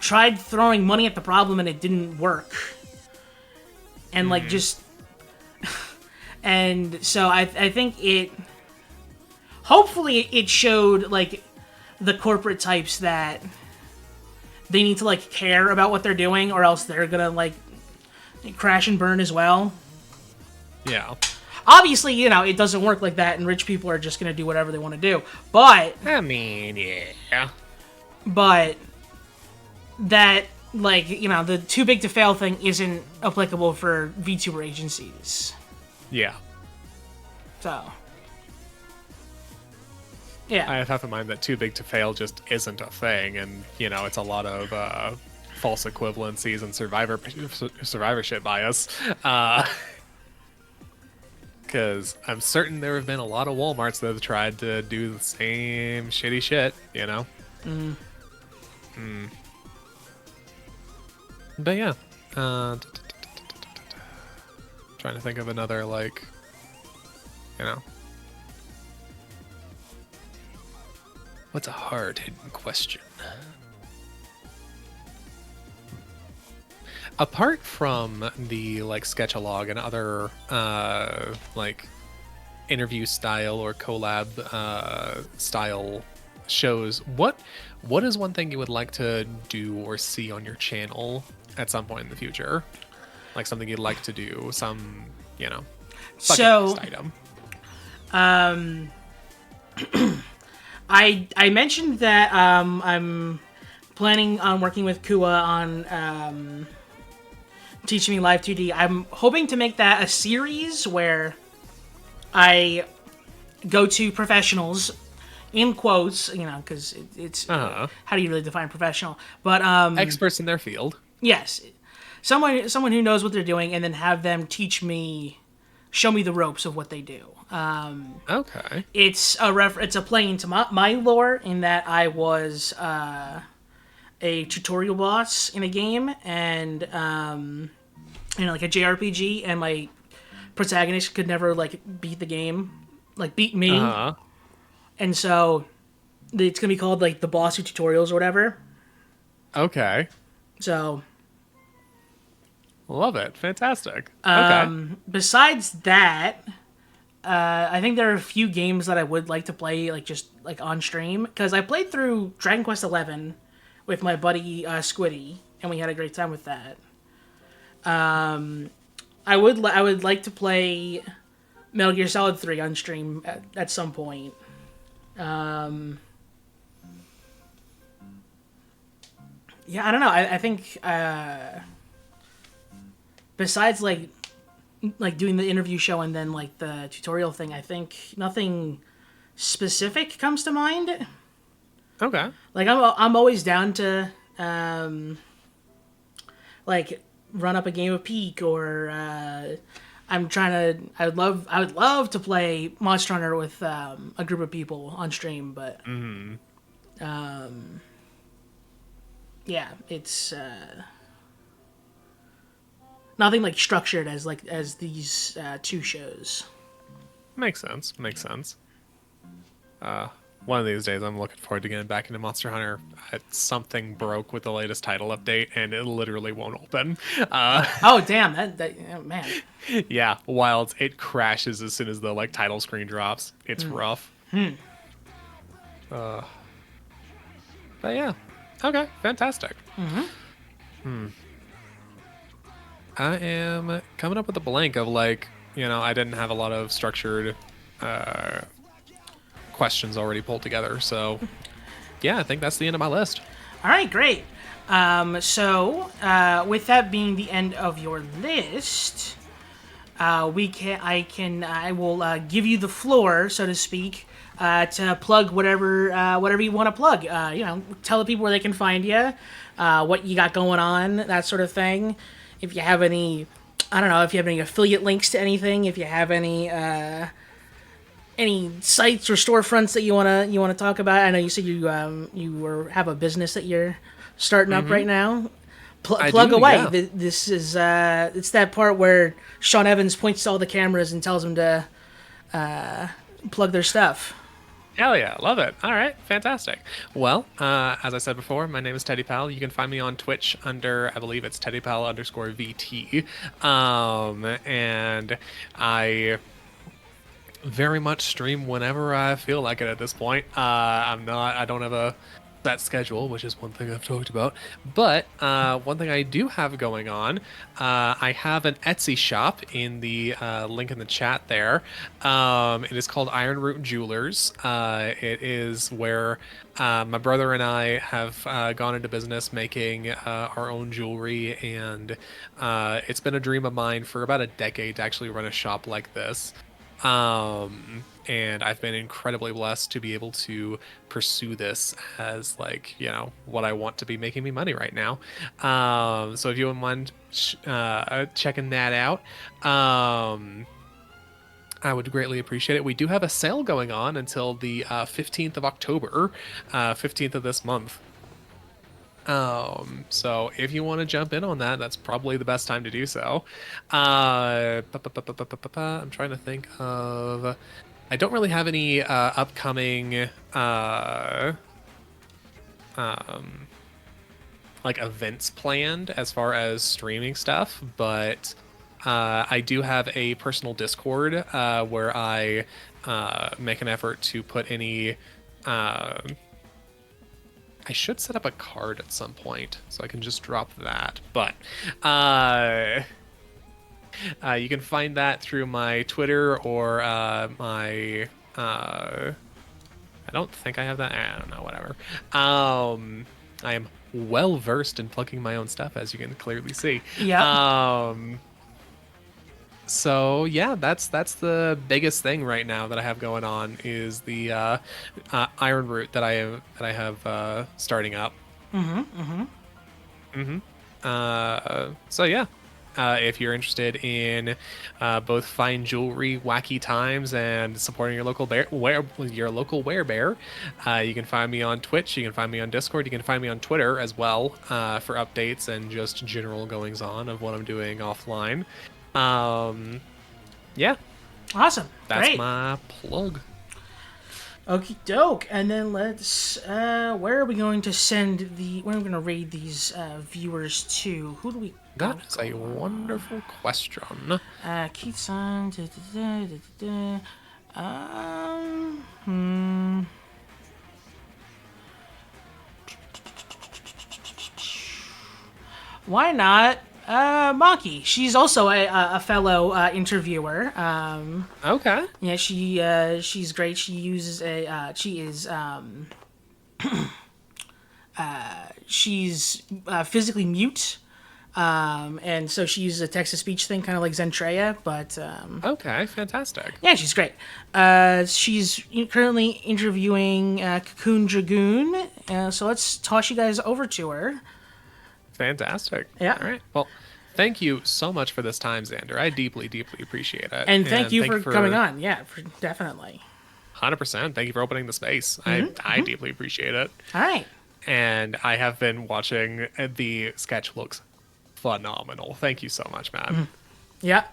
tried throwing money at the problem and it didn't work. And, like, just... and so I think it... Hopefully it showed, like, the corporate types that they need to, like, care about what they're doing, or else they're gonna, like, crash and burn as well. Yeah. Obviously, it doesn't work like that, and rich people are just gonna do whatever they want to do. But Yeah. that, like, the too big to fail thing isn't applicable for VTuber agencies. Yeah. So, yeah. I have in mind that too big to fail just isn't a thing, and it's a lot of false equivalencies and survivorship bias. Because I'm certain there have been a lot of Walmarts that have tried to do the same shitty shit. But yeah, trying to think of another what's a hard hidden question? Apart from the sketchalog and other interview style or collab style shows, what is one thing you would like to do or see on your channel at some point in the future? Like something you'd like to do, some bucket So, list item. I mentioned that I'm planning on working with Kua on teaching me Live 2D. I'm hoping to make that a series where I go to professionals, in quotes, because it's how do you really define professional? But Experts in their field. yes, someone who knows what they're doing, and then have them show me the ropes of what they do. Okay. It's a play into my lore, in that I was a tutorial boss in a game, and like a JRPG, and my protagonist could never beat the game, beat me, and so it's gonna be called the Boss Who Tutorials or whatever. Okay. So Love it. Fantastic. Okay. besides that, I think there are a few games that I would like to play, like just like on stream, because I played through Dragon Quest XI with my buddy Squiddy, and we had a great time with that. I would like to play Metal Gear Solid 3 on stream at some point. Yeah, I don't know. I think besides like doing the interview show and then like the tutorial thing, I think nothing specific comes to mind. Okay. Like I'm always down to like run up a game of Peak, or I would love to play Monster Hunter with a group of people on stream, but yeah, it's nothing like structured as these two shows. Makes sense. Makes sense. One of these days, I'm looking forward to getting back into Monster Hunter. Something broke with the latest title update, and it literally won't open. Oh damn! That oh, man. Yeah, Wilds, it crashes as soon as the like title screen drops. It's rough. But yeah, okay, fantastic. I am coming up with a blank of like, I didn't have a lot of structured questions already pulled together. So yeah, I think that's the end of my list. All right, great. So with that being the end of your list, I will give you the floor, so to speak, to plug whatever you want to plug. Tell the people where they can find you, what you got going on, that sort of thing. If you have any, I don't know, if you have any affiliate links to anything, if you have any sites or storefronts that you wanna talk about. I know you said you have a business that you're starting up right now. Plug away. Yeah. This is it's that part where Sean Evans points to all the cameras and tells them to plug their stuff. Hell yeah, love it. All right, fantastic. Well, as I said before, my name is Teddy Pal. You can find me on Twitch under, I believe it's TeddyPal_VT. And I very much stream whenever I feel like it at this point. I don't have a set schedule, which is one thing I've talked about. But one thing I do have going on, I have an Etsy shop in the link in the chat there. It is called Iron Root Jewelers. It is where my brother and I have gone into business making our own jewelry, and it's been a dream of mine for about a decade to actually run a shop like this. And I've been incredibly blessed to be able to pursue this as what I want to be making me money right now. So if you wouldn't mind checking that out, I would greatly appreciate it. We do have a sale going on until the 15th of October, 15th of this month. So if you want to jump in on that, that's probably the best time to do so. I'm trying to think of, I don't really have any upcoming events planned as far as streaming stuff, but I do have a personal Discord where I make an effort to put any I should set up a card at some point, so I can just drop that. But you can find that through my Twitter or my... I don't think I have that. I don't know, whatever. I am well-versed in plugging my own stuff, as you can clearly see. Yeah. So yeah, that's the biggest thing right now that I have going on is the Iron Root that I have starting up. So yeah, if you're interested in both fine jewelry, wacky times, and supporting your local werebear, you can find me on Twitch. You can find me on Discord. You can find me on Twitter as well for updates and just general goings on of what I'm doing offline. Yeah. Awesome. That's Great. my plug. Okie doke. And then let's. Where are we going to send the? Where are we going to raid these viewers to? Who do we? That is a wonderful question. Keith-san. Hmm. Why not? Maki. She's also a fellow interviewer. Okay. Yeah, she's great. She uses she is she's physically mute, and so she uses a text to speech thing, kind of like Zentreya. But Okay, fantastic. yeah, she's great. She's currently interviewing Cocoon Dragoon. So let's toss you guys over to her. Fantastic. Yeah. All right. Well, thank you so much for this time, Xander. I deeply, deeply appreciate it. And thank you for coming on. Yeah, definitely. 100%. Thank you for opening the space. I deeply appreciate it. All right. And I have been watching. The sketch looks phenomenal. Thank you so much, man. Yeah.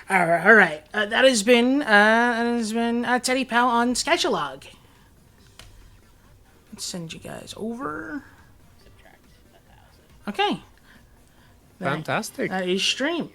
All right. That has been Teddy Pal on Sketchalog. Let's send you guys over. Okay. Fantastic. That is stream.